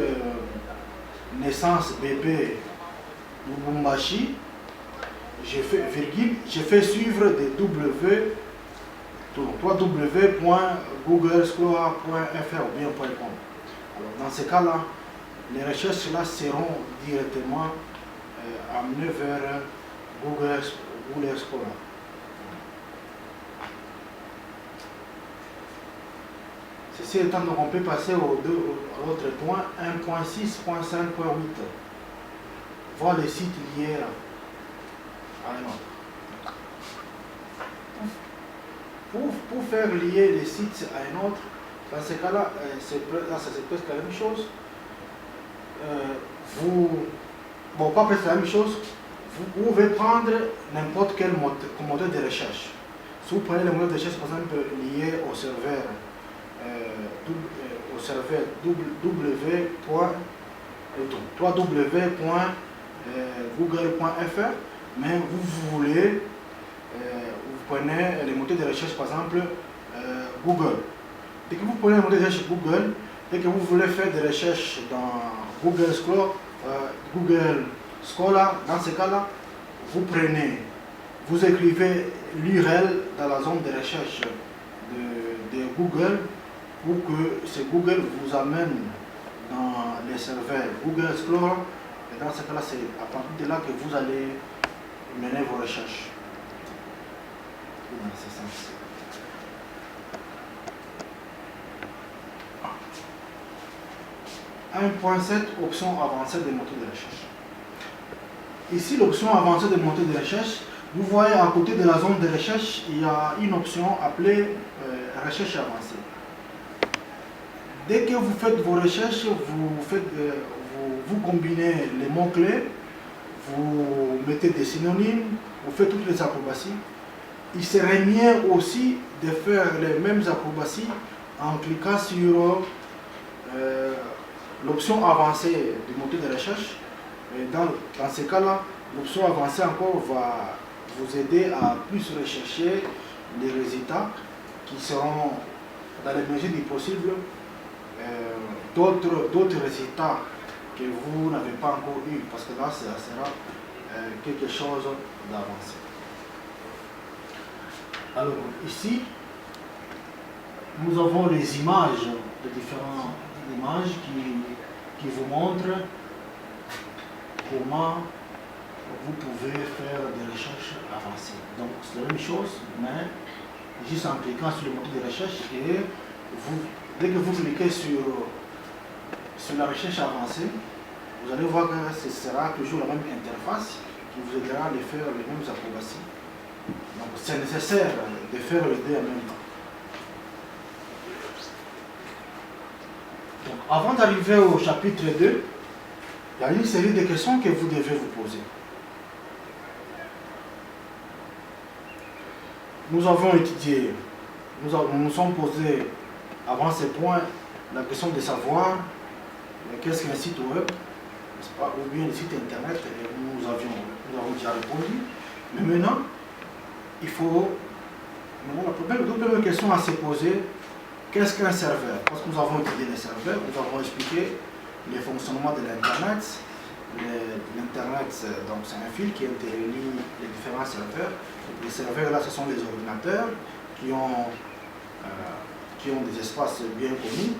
S1: naissance bébé Lubumbashi, je fais virgule, je fais suivre des www.googlescholar.fr ou bien .com. Alors dans ce cas-là, les recherches là seront directement amenées vers Google Scholar. Ceci étant, donc on peut passer à l'autre point, 1.6.5.8. Voir les sites liés à un autre. Pour faire lier les sites à un autre, dans ce cas-là, c'est presque la même chose. Pas presque la même chose. Vous pouvez prendre n'importe quel moteur de recherche. Si vous prenez le moteur de recherche, par exemple, lié au serveur www.google.fr, mais vous prenez les moteurs de recherche, par exemple Google. Dès que vous prenez le moteur de recherche Google, dès que vous voulez faire des recherches dans Google Scholar, dans ce cas-là, vous écrivez l'URL dans la zone de recherche de Google, pour que ce Google vous amène dans les serveurs Google Scholar, et dans ce cas-là, c'est à partir de là que vous allez mener vos recherches. Dans ce sens. « 1.7 Option avancée des moteurs de recherche. Ici, l'option avancée des moteurs de recherche, vous voyez à côté de la zone de recherche, il y a une option appelée recherche avancée. Dès que vous faites vos recherches, vous combinez les mots-clés, vous mettez des synonymes, vous faites toutes les acrobaties. Il serait mieux aussi de faire les mêmes acrobaties en cliquant sur l'option avancée du moteur de recherche. Et dans ce cas-là, l'option avancée encore va vous aider à plus rechercher les résultats qui seront, dans les mesures du possible, d'autres résultats que vous n'avez pas encore eu, parce que là, ça sera quelque chose d'avancé. Alors, ici, nous avons les images, de différentes images qui vous montrent comment vous pouvez faire des recherches avancées. Donc, c'est la même chose, mais juste en cliquant sur le moteur de recherche, et dès que vous cliquez sur la recherche avancée, vous allez voir que ce sera toujours la même interface qui vous aidera à faire les mêmes acrobaties. Donc c'est nécessaire de faire les deux en même temps. Donc avant d'arriver au chapitre 2, il y a une série de questions que vous devez vous poser. nous avons étudié, nous nous sommes posés avant ce point la question de savoir qu'est-ce qu'un site web, n'est-ce pas, ou bien le site internet, et nous avons déjà répondu. Mais maintenant, il faut, la première question à se poser, qu'est-ce qu'un serveur? Parce que nous avons étudié les serveurs, nous avons expliqué le fonctionnement de l'Internet. L'Internet, donc c'est un fil qui interrelie les différents serveurs. Les serveurs là, ce sont les ordinateurs qui ont des espaces bien connus.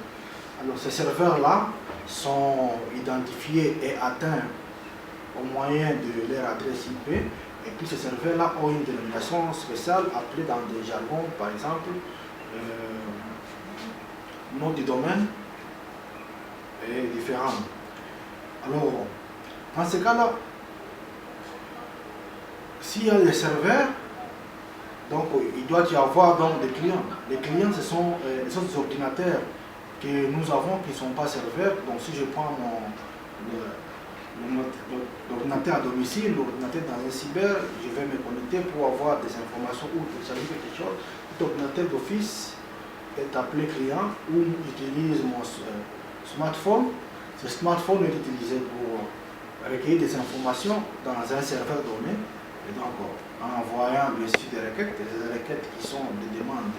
S1: Alors ces serveurs là sont identifiés et atteints au moyen de leur adresse IP. Et puis ces serveurs là ont une dénomination spéciale appelée dans des jargons, par exemple, nom du domaine et différents. Alors, dans ce cas-là, s'il y a des serveurs, donc il doit y avoir donc des clients. Les clients, ce sont les autres ordinateurs que nous avons qui ne sont pas serveurs. Donc si je prends l'ordinateur à domicile, l'ordinateur dans un cyber, je vais me connecter pour avoir des informations ou télécharger quelque chose. L'ordinateur d'office est appelé client ou utilise mon smartphone. Ce smartphone est utilisé pour recueillir des informations dans un serveur donné. Et donc, en envoyant bien sûr des requêtes qui sont des demandes,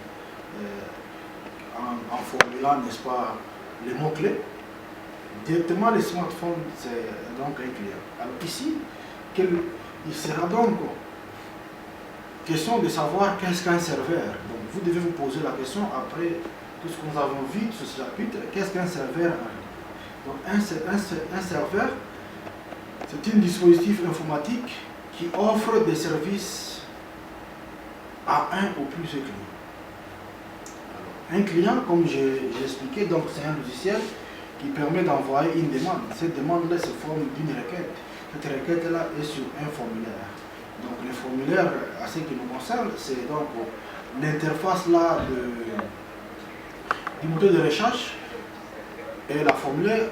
S1: en formulant, n'est-ce pas, les mots-clés, directement le smartphone, c'est donc un client. Alors ici, il sera donc question de savoir qu'est-ce qu'un serveur. Donc vous devez vous poser la question après tout ce que nous avons vu sur ce chapitre, qu'est-ce qu'un serveur? Donc un serveur, c'est un dispositif informatique qui offre des services à un ou plusieurs clients. Alors, un client, comme j'ai expliqué, donc c'est un logiciel qui permet d'envoyer une demande. Cette demande-là se forme d'une requête. Cette requête-là est sur un formulaire. Donc le formulaire, à ce qui nous concerne, c'est donc l'interface là du moteur de recherche et la formulaire.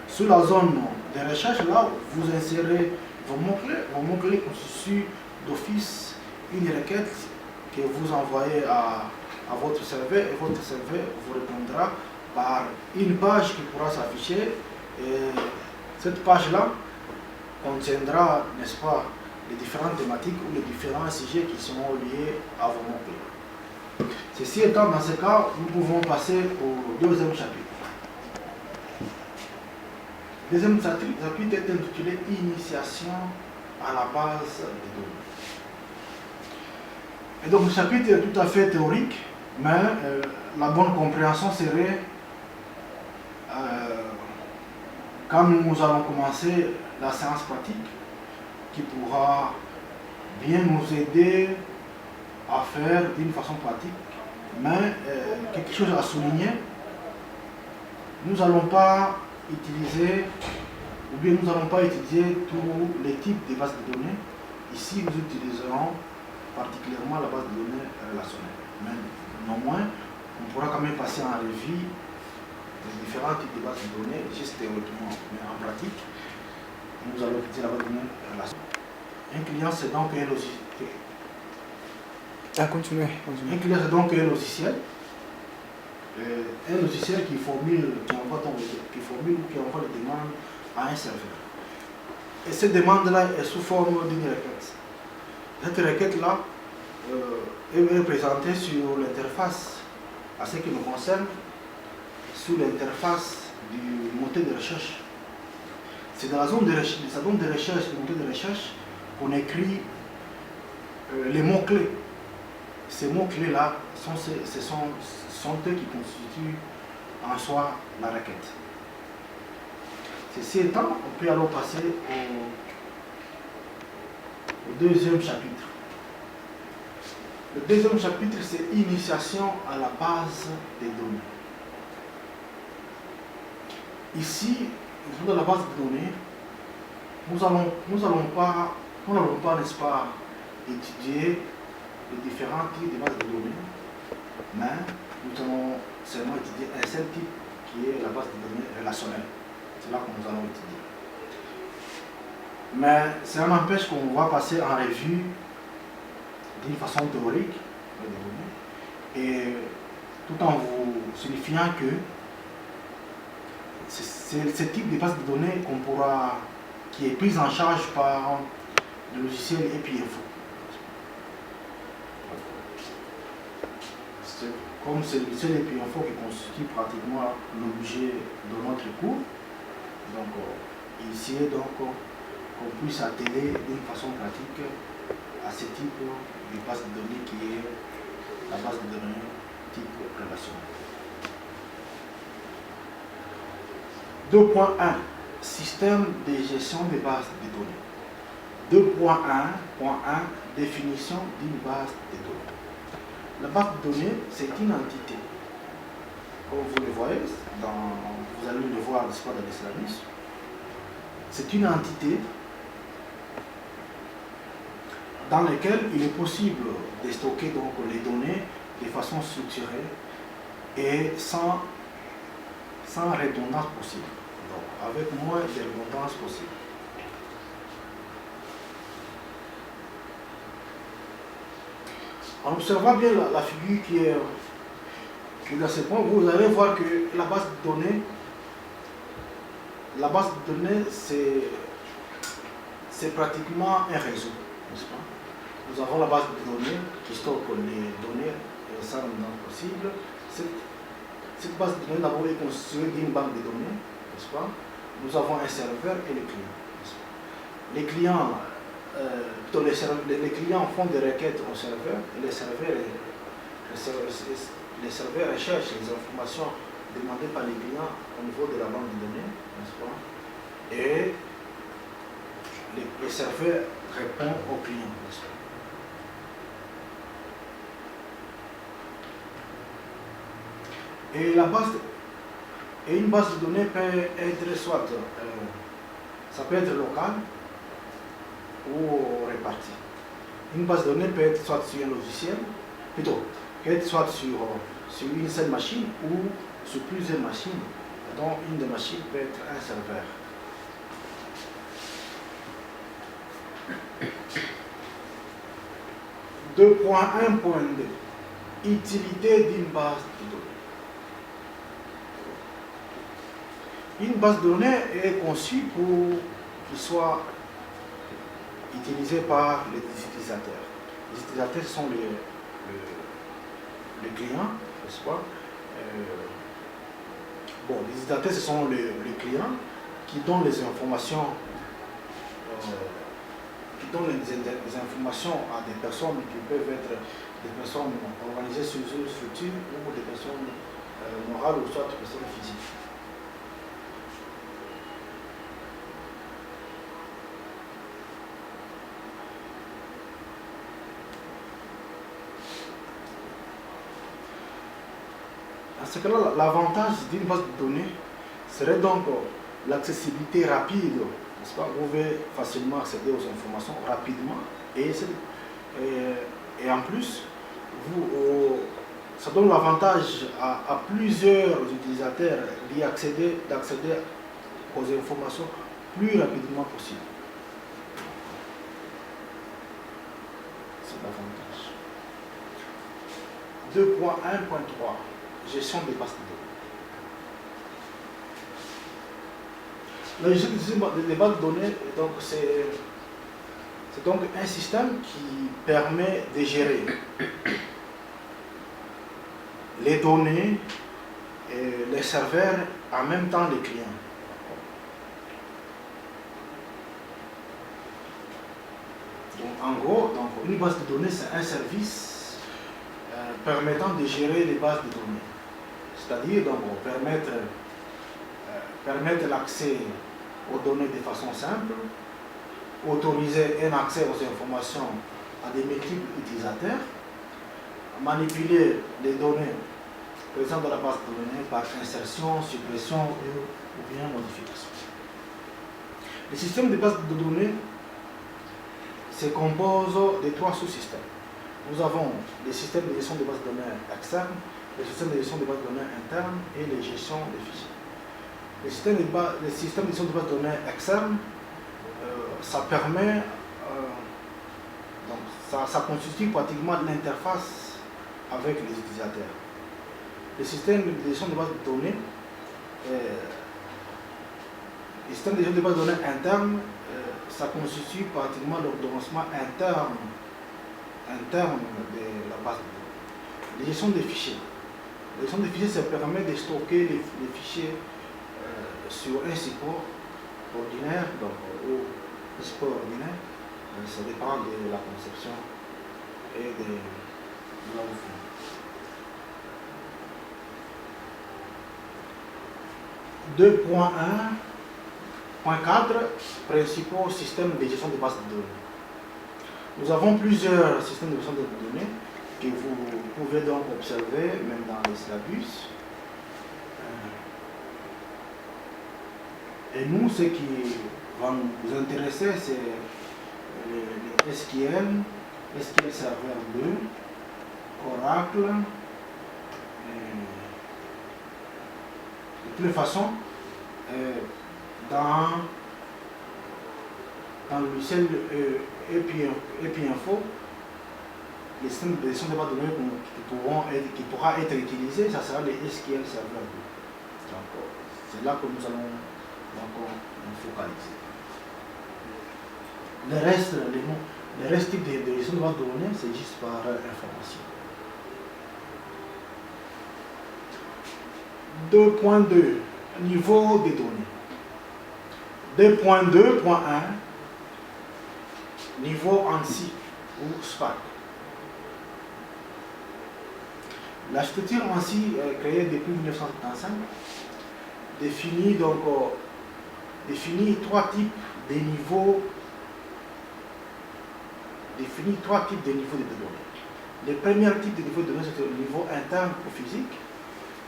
S1: Sur la zone de recherche, là, vous insérez vos mots-clés. Vos mots-clés constituent d'office une requête que vous envoyez à votre serveur et votre serveur vous répondra par une page qui pourra s'afficher. Et cette page-là contiendra, n'est-ce pas, les différentes thématiques ou les différents sujets qui seront liés à vos mots-clés. Ceci étant, dans ce cas, nous pouvons passer au deuxième chapitre. Le deuxième chapitre est intitulé Initiation à la base des données. Et donc le chapitre est tout à fait théorique, mais la bonne compréhension serait quand nous allons commencer la séance pratique qui pourra bien nous aider à faire d'une façon pratique. Mais quelque chose à souligner, nous n'allons pas utiliser, ou bien nous n'allons pas étudier tous les types de bases de données. Ici, nous utiliserons particulièrement la base de données relationnelle. Mais néanmoins, on pourra quand même passer en revue les différents types de bases de données, juste théoriquement. Mais en pratique, nous allons étudier la base de données relationnelle. Un client, c'est donc un logiciel.
S2: Continuez.
S1: Un client, c'est donc un logiciel. Un logiciel qui formule ou qui envoie les demandes à un serveur. Et cette demande-là est sous forme d'une requête. Cette requête-là est représentée sur l'interface, à ce qui nous concerne, sur l'interface du moteur de recherche. C'est dans la zone de recherche, du moteur de recherche, qu'on écrit les mots-clés. Ces mots-clés-là sont eux qui constituent en soi la requête. Ceci étant, on peut alors passer au deuxième chapitre. Le deuxième chapitre, c'est Initiation à la base des données. Ici, dans la base de données, nous n'allons pas, n'est-ce pas, étudier les différents types de bases de données, mais nous allons seulement étudier un seul type qui est la base de données relationnelle. C'est là que nous allons étudier. Mais ça n'empêche qu'on va passer en revue d'une façon théorique des données, et tout en vous signifiant que c'est ce type de base de données qui est prise en charge par le logiciel EPIinfo. Comme c'est le logiciel EPIinfo qui constitue pratiquement l'objet de notre cours, donc ici donc qu'on puisse atteler d'une façon pratique à ce type de base de données qui est la base de données type relationnel. 2.1 Système de gestion des bases de données. 2.1.1 Définition d'une base de données. La base de données, c'est une entité. Comme vous le voyez, vous allez le voir dans les services. C'est une entité dans laquelle il est possible de stocker donc les données de façon structurée et sans redondance possible. Donc, avec moins de redondance possible. En observant bien la figure qui est dans ce point, vous allez voir que la base de données, c'est pratiquement un réseau, n'est-ce pas? Nous avons la base de données qui stocke les données sans redondance possible. Cette base de données d'abord est constituée d'une banque de données, n'est-ce pas? Nous avons un serveur et les clients. Les clients, les clients font des requêtes au serveur et les serveurs recherchent les informations demandées par les clients au niveau de la banque de données, n'est-ce pas? Et les serveurs répondent aux clients, n'est-ce pas? Et une base de données peut être soit, ça peut être local ou réparti. Une base de données peut être soit sur un logiciel, plutôt, peut être soit sur une seule machine ou sur plusieurs machines, dont une des machines peut être un serveur. « 2.1.2 Utilité d'une base de données. Une base de données est conçue pour qu'il soit utilisé par les utilisateurs. Les utilisateurs sont les clients, n'est-ce pas? Les utilisateurs, ce sont les clients qui donnent les informations, à des personnes qui peuvent être des personnes organisées sur une structure ou des personnes morales ou soit des personnes physiques. Dans ce cas-là, l'avantage d'une base de données serait donc l'accessibilité rapide, n'est-ce pas? Vous pouvez facilement accéder aux informations rapidement et en plus, ça donne l'avantage à plusieurs utilisateurs d'accéder aux informations plus rapidement possible. C'est l'avantage. 2.1.3 Gestion des bases de données. La gestion des bases de données, c'est donc un système qui permet de gérer les données et les serveurs en même temps les clients. Donc, en gros, une base de données, c'est un service permettant de gérer les bases de données. C'est-à-dire permettre l'accès aux données de façon simple, autoriser un accès aux informations à des multiples utilisateurs, manipuler les données présentes dans la base de données par insertion, suppression ou bien modification. Le système de base de données se compose de 3 sous-systèmes. Nous avons les systèmes de gestion de base de données externes, le système de gestion de base de données internes et les gestions des fichiers. Le système de gestion de base de données externes, ça permet Donc ça constitue pratiquement l'interface avec les utilisateurs. Le système de gestion de base de données, le système de gestion de base de données interne, ça constitue pratiquement l'ordonnancement interne de la base de données. La gestion des fichiers. La gestion des fichiers, ça permet de stocker les fichiers sur un support ordinaire, donc ou un support ordinaire. Ça dépend de la conception et de la refonte. Point 4, principaux systèmes de gestion de base de données. Nous avons plusieurs systèmes de gestion de données que vous pouvez donc observer même dans les syllabus. Et nous, ce qui va nous intéresser, c'est le SQL, SQL Server 2, Oracle. De toutes les façons, dans le logiciel EpiInfo, les systèmes de gestion de base de données qui pourra être utilisé, ça sera le SQL Server 2. Donc, c'est là que nous allons nous focaliser. Le reste type de gestion de base de données, c'est juste par information. 2.2 Niveau des données. 2.2.1 Niveau ANSI ou Spark. La structure ANSI créée depuis 1975 définit trois types de niveaux. Définit trois types de niveaux de données. Le premier type de niveau de données, c'est le niveau interne ou physique.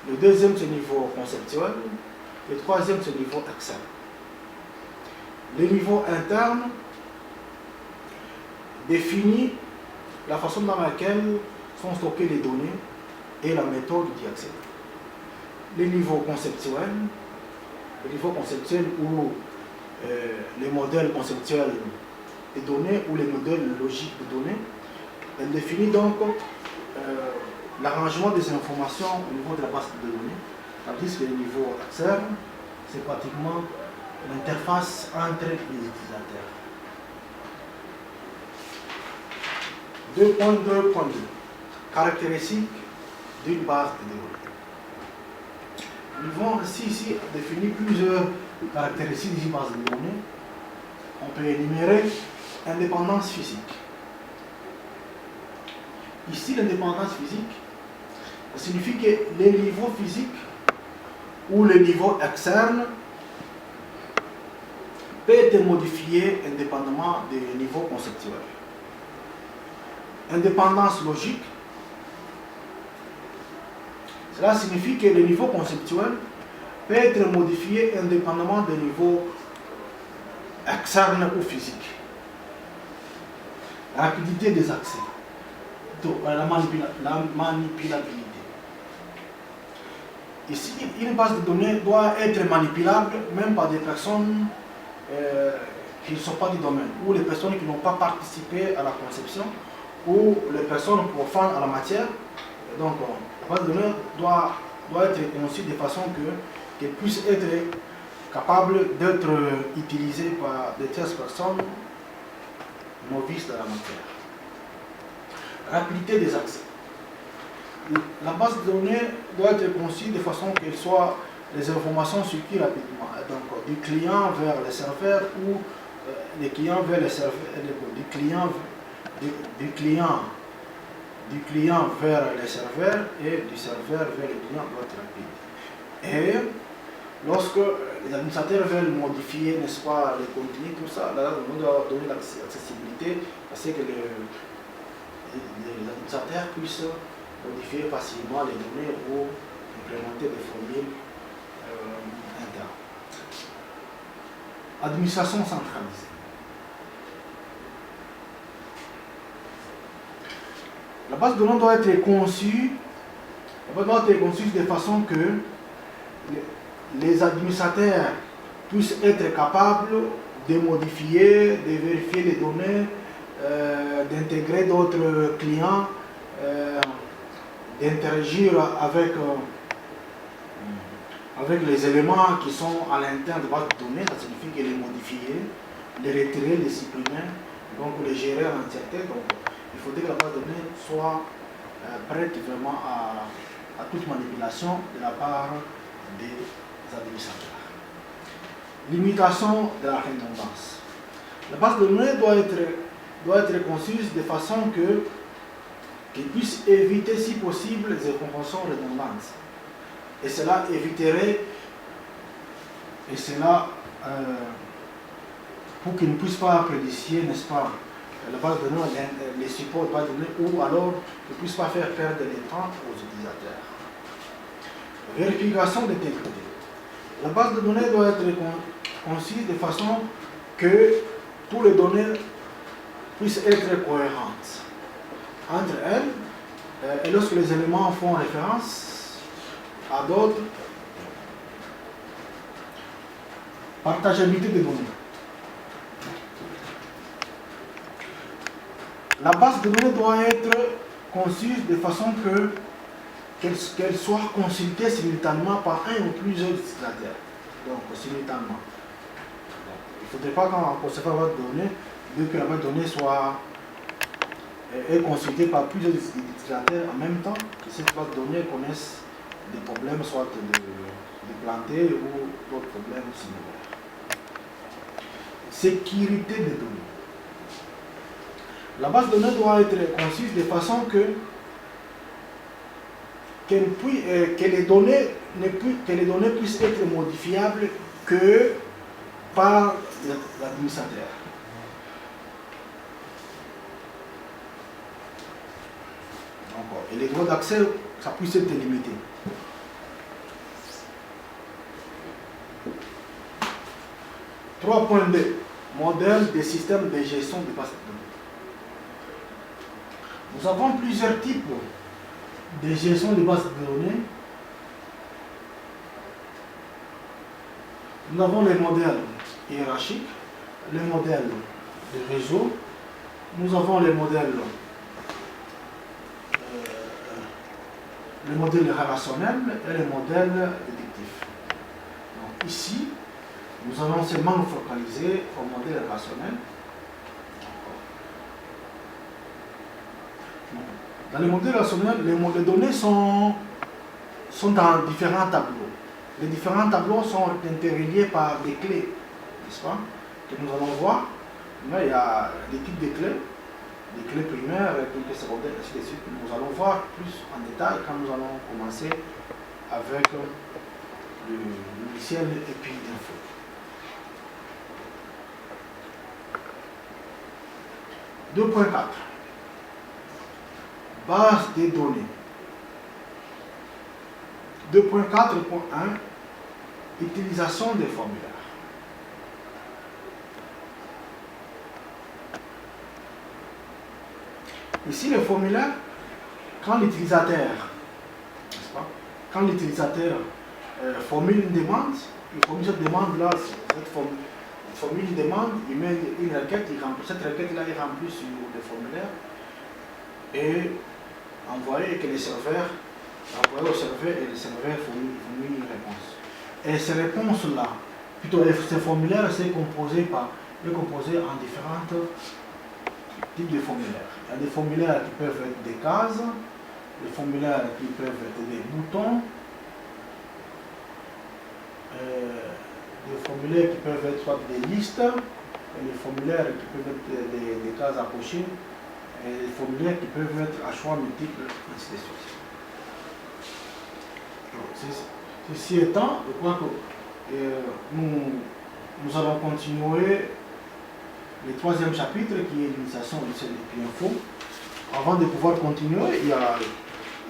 S1: Le deuxième, c'est le niveau conceptuel. Le troisième, c'est le niveau externe. Le niveau interne définit la façon dans laquelle sont stockées les données et la méthode d'y accéder. Le niveau conceptuel où les modèles conceptuels des données ou les modèles logiques de données, elle définit donc l'arrangement des informations au niveau de la base de données, tandis que le niveau externe, c'est pratiquement l'interface entre les utilisateurs. 2.2.2 Caractéristiques d'une base de données. Nous avons ici défini plusieurs caractéristiques d'une base de données. On peut énumérer indépendance physique. Ici, l'indépendance physique signifie que les niveaux physiques ou les niveaux externes peuvent être modifiés indépendamment des niveaux conceptuels. Indépendance logique, cela signifie que le niveau conceptuel peut être modifié indépendamment des niveaux externes ou physiques. La rapidité des accès, la manipulabilité. Ici, une base de données doit être manipulable même par des personnes qui ne sont pas du domaine, ou les personnes qui n'ont pas participé à la conception, ou les personnes profanes à la matière. Donc, la base de données doit être conçue de façon qu'elle puisse être capable d'être utilisée par des tierces personnes novices dans la matière. Rapidité des accès. La base de données doit être conçue de façon que les informations circulent rapidement. Donc, du client vers le serveur ou des clients vers le serveur, du client vers le serveur et du serveur vers le client doit être rapide. Et lorsque les administrateurs veulent modifier, n'est-ce pas, le contenu, tout ça, là, on doit donner l'accessibilité parce que les administrateurs puissent modifier facilement les données ou implémenter des formules internes. Administration centralisée. La base de données doit être conçue de façon que les administrateurs puissent être capables de modifier, de vérifier les données d'intégrer d'autres clients, d'interagir avec les éléments qui sont à l'intérieur de votre donnée. Ça signifie que les modifier, les retirer, les supprimer, donc les gérer en entièreté. Donc il faudrait que la base de données soit prête vraiment à toute manipulation de la part des administrateurs. Limitation de la redondance. La base de données doit être conçue de façon qu'elle puisse éviter, si possible, les informations redondantes. Et cela éviterait, pour qu'il ne puisse pas prédicier, n'est-ce pas, la base de données, les supports de base de données, ou alors ne puisse pas faire perdre le temps aux utilisateurs. Vérification d'intégrité. La base de données doit être conçue de façon que toutes les données puissent être cohérentes entre elles, et lorsque les éléments font référence à d'autres, partageabilité des données. La base de données doit être conçue de façon qu'elle soit consultée simultanément par un ou plusieurs utilisateurs. Donc, simultanément. Il ne faudrait pas qu'en concevant la base de données, que la base de données soit consultée par plusieurs utilisateurs en même temps, que cette base de données connaisse des problèmes, soit de planter ou d'autres problèmes similaires. Sécurité des données. La base de données doit être conçue de façon que les données puissent être modifiables que par l'administrateur. Et les droits d'accès, ça puisse être limité. .2 Modèle des systèmes de gestion des bases de données. Nous avons plusieurs types de gestion des bases de données. Nous avons les modèles hiérarchiques, les modèles de réseau, nous avons les modèles relationnels et les modèles déductifs. Donc ici, nous allons seulement nous focaliser au modèle relationnel. Dans les modèles relationnels, les données sont dans différents tableaux. Les différents tableaux sont interreliés par des clés, n'est-ce pas, que nous allons voir. Là, il y a des types de clés primaires, des clés secondaires, ainsi de suite. Nous allons voir plus en détail quand nous allons commencer avec le logiciel EPI Info. .4 Base des données. 2.4.1 Utilisation des formulaires. Ici, le formulaire, quand l'utilisateur formule une demande, il formule cette demande-là, formule une demande, il met une requête, il remplit cette requête-là, il remplit sur le formulaire et envoyer que les serveurs, envoyer au serveur et le serveur formule une réponse. Et ces réponses-là, plutôt ces formulaires, c'est composé en différents types de formulaires. Il y a des formulaires qui peuvent être des cases, des formulaires qui peuvent être des boutons, des formulaires qui peuvent être soit des listes, et des formulaires qui peuvent être des cases à cocher, et des formulaires qui peuvent être à choix multiples, ainsi de suite. Ceci étant, je crois que nous allons continuer le troisième chapitre qui est l'initiation du CDP Info. Avant de pouvoir continuer, il y a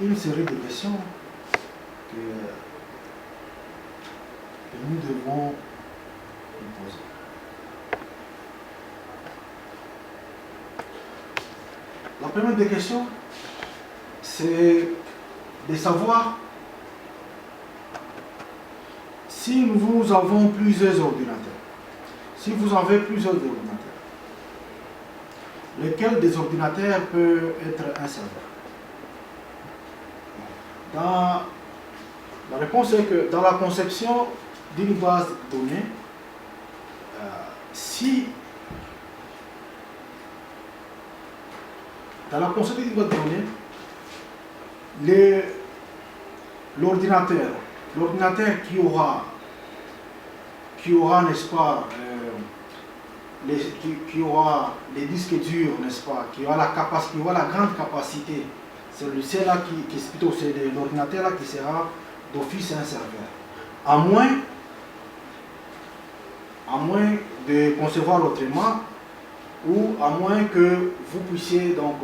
S1: une série de questions que nous devons nous poser. La première des questions, c'est de savoir si nous avons plusieurs ordinateurs. Si vous avez plusieurs ordinateurs, lequel des ordinateurs peut être un serveur? La réponse est que dans la conception d'une base de données, dans la conception d'une base de données, l'ordinateur qui aura, n'est-ce pas, qui aura les disques durs, n'est-ce pas, qui aura la grande capacité, c'est l'ordinateur là qui sera d'office un serveur. À moins de concevoir autrement, ou à moins que vous puissiez donc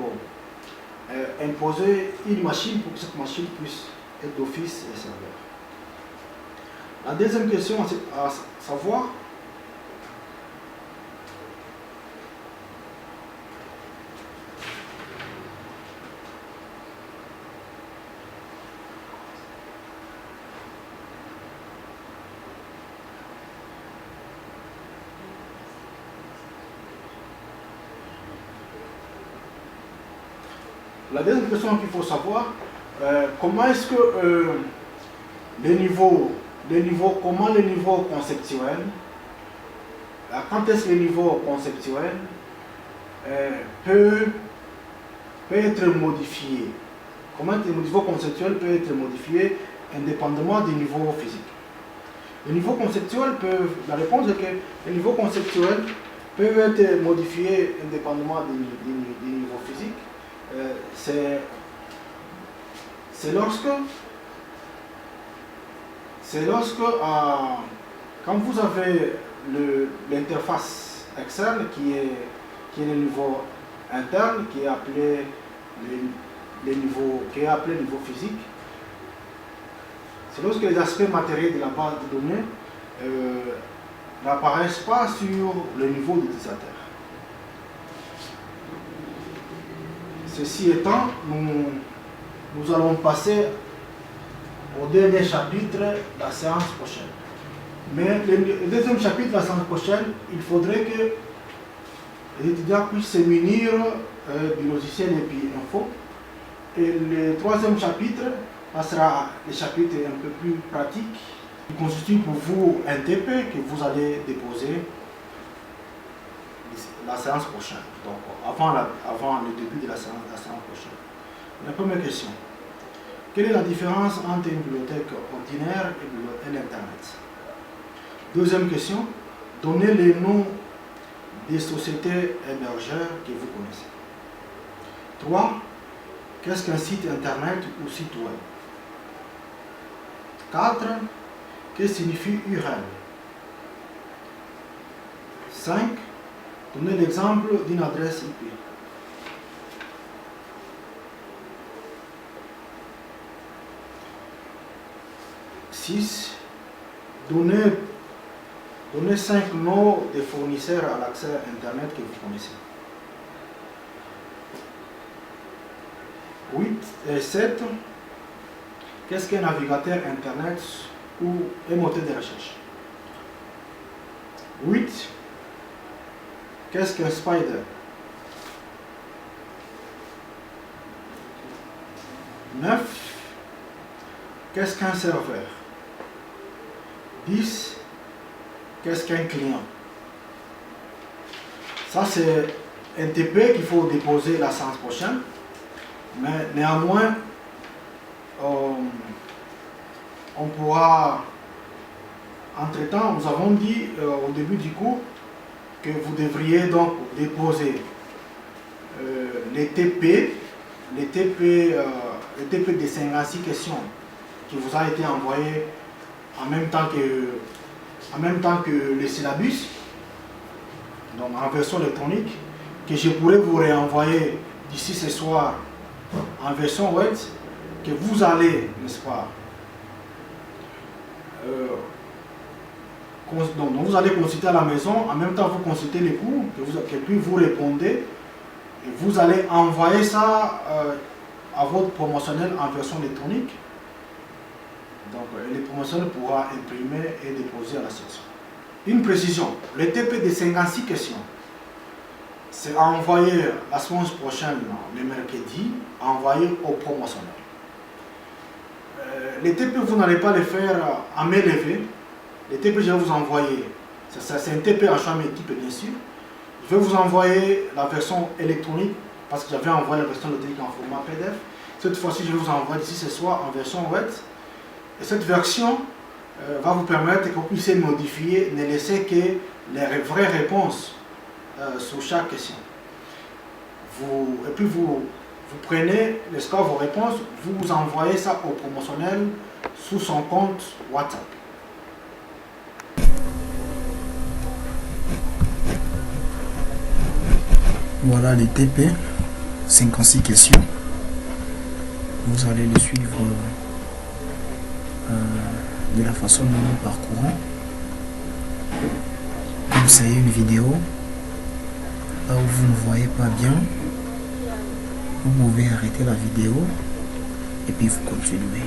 S1: imposer une machine pour que cette machine puisse être d'office un serveur. La deuxième question à savoir, qu'il faut savoir, comment est-ce que comment le niveau conceptuel, quand est-ce que le niveau conceptuel peut être modifié? Comment le niveau conceptuel peut être modifié indépendamment du niveau physique? Le niveau conceptuel la réponse est que le niveau conceptuel peut être modifié indépendamment du niveau physique. C'est lorsque quand vous avez l'interface externe qui est le niveau interne, qui est appelé niveau physique, c'est lorsque les aspects matériels de la base de données n'apparaissent pas sur le niveau de l'utilisateur. Ceci étant, nous allons passer au dernier chapitre de la séance prochaine. Mais le deuxième chapitre de la séance prochaine, il faudrait que les étudiants puissent se munir du logiciel EPI Info. Et le troisième chapitre sera le chapitre un peu plus pratique, qui constitue pour vous un TP que vous allez déposer la séance prochaine, donc avant le début de la séance prochaine. La première question: quelle est la différence entre une bibliothèque ordinaire et l'Internet? Deuxième question: donnez les noms des sociétés hébergeurs que vous connaissez. 3. Qu'est-ce qu'un site Internet ou site web? 4. Que signifie URL? 5. Donnez l'exemple d'une adresse IP. 6. Donnez 5 noms des fournisseurs à l'accès Internet que vous connaissez. 7. Qu'est-ce qu'un navigateur Internet ou un moteur de recherche? 8. Qu'est-ce qu'un spider? 9. Qu'est-ce qu'un serveur? 10. Qu'est-ce qu'un client? Ça, c'est un TP qu'il faut déposer la séance prochaine. Mais néanmoins, on pourra, entre-temps, nous avons dit au début du cours que vous devriez donc déposer les TP de 56 questions qui vous a été envoyé en même temps que le syllabus, donc en version électronique, que je pourrais vous réenvoyer d'ici ce soir en version web, que vous allez, n'est-ce pas, donc vous allez consulter à la maison, en même temps vous consultez les cours, que puis vous répondez, et vous allez envoyer ça à votre promotionnel en version électronique. Donc le promotionnel pourra imprimer et déposer à la section. Une précision: le TP de 56 questions, c'est à envoyer la semaine prochaine, le mercredi, à envoyer au promotionnel. Les TP, vous n'allez pas les faire à main levée. Les TP, je vais vous envoyer. C'est un TP en chambre équipe, bien sûr. Je vais vous envoyer la version électronique parce que j'avais envoyé la version électronique en format PDF. Cette fois-ci, je vais vous envoyer d'ici ce soir en version web. Et cette version va vous permettre que vous puissiez modifier, ne laisser que les vraies réponses sur chaque question. Et puis vous prenez, n'est-ce pas, vos réponses, vous envoyez ça au promotionnel sous son compte WhatsApp.
S2: Voilà les TP, 56 questions. Vous allez les suivre de la façon dont nous parcourons. Comme c'est une vidéo, là où vous ne voyez pas bien, vous pouvez arrêter la vidéo et puis vous continuez.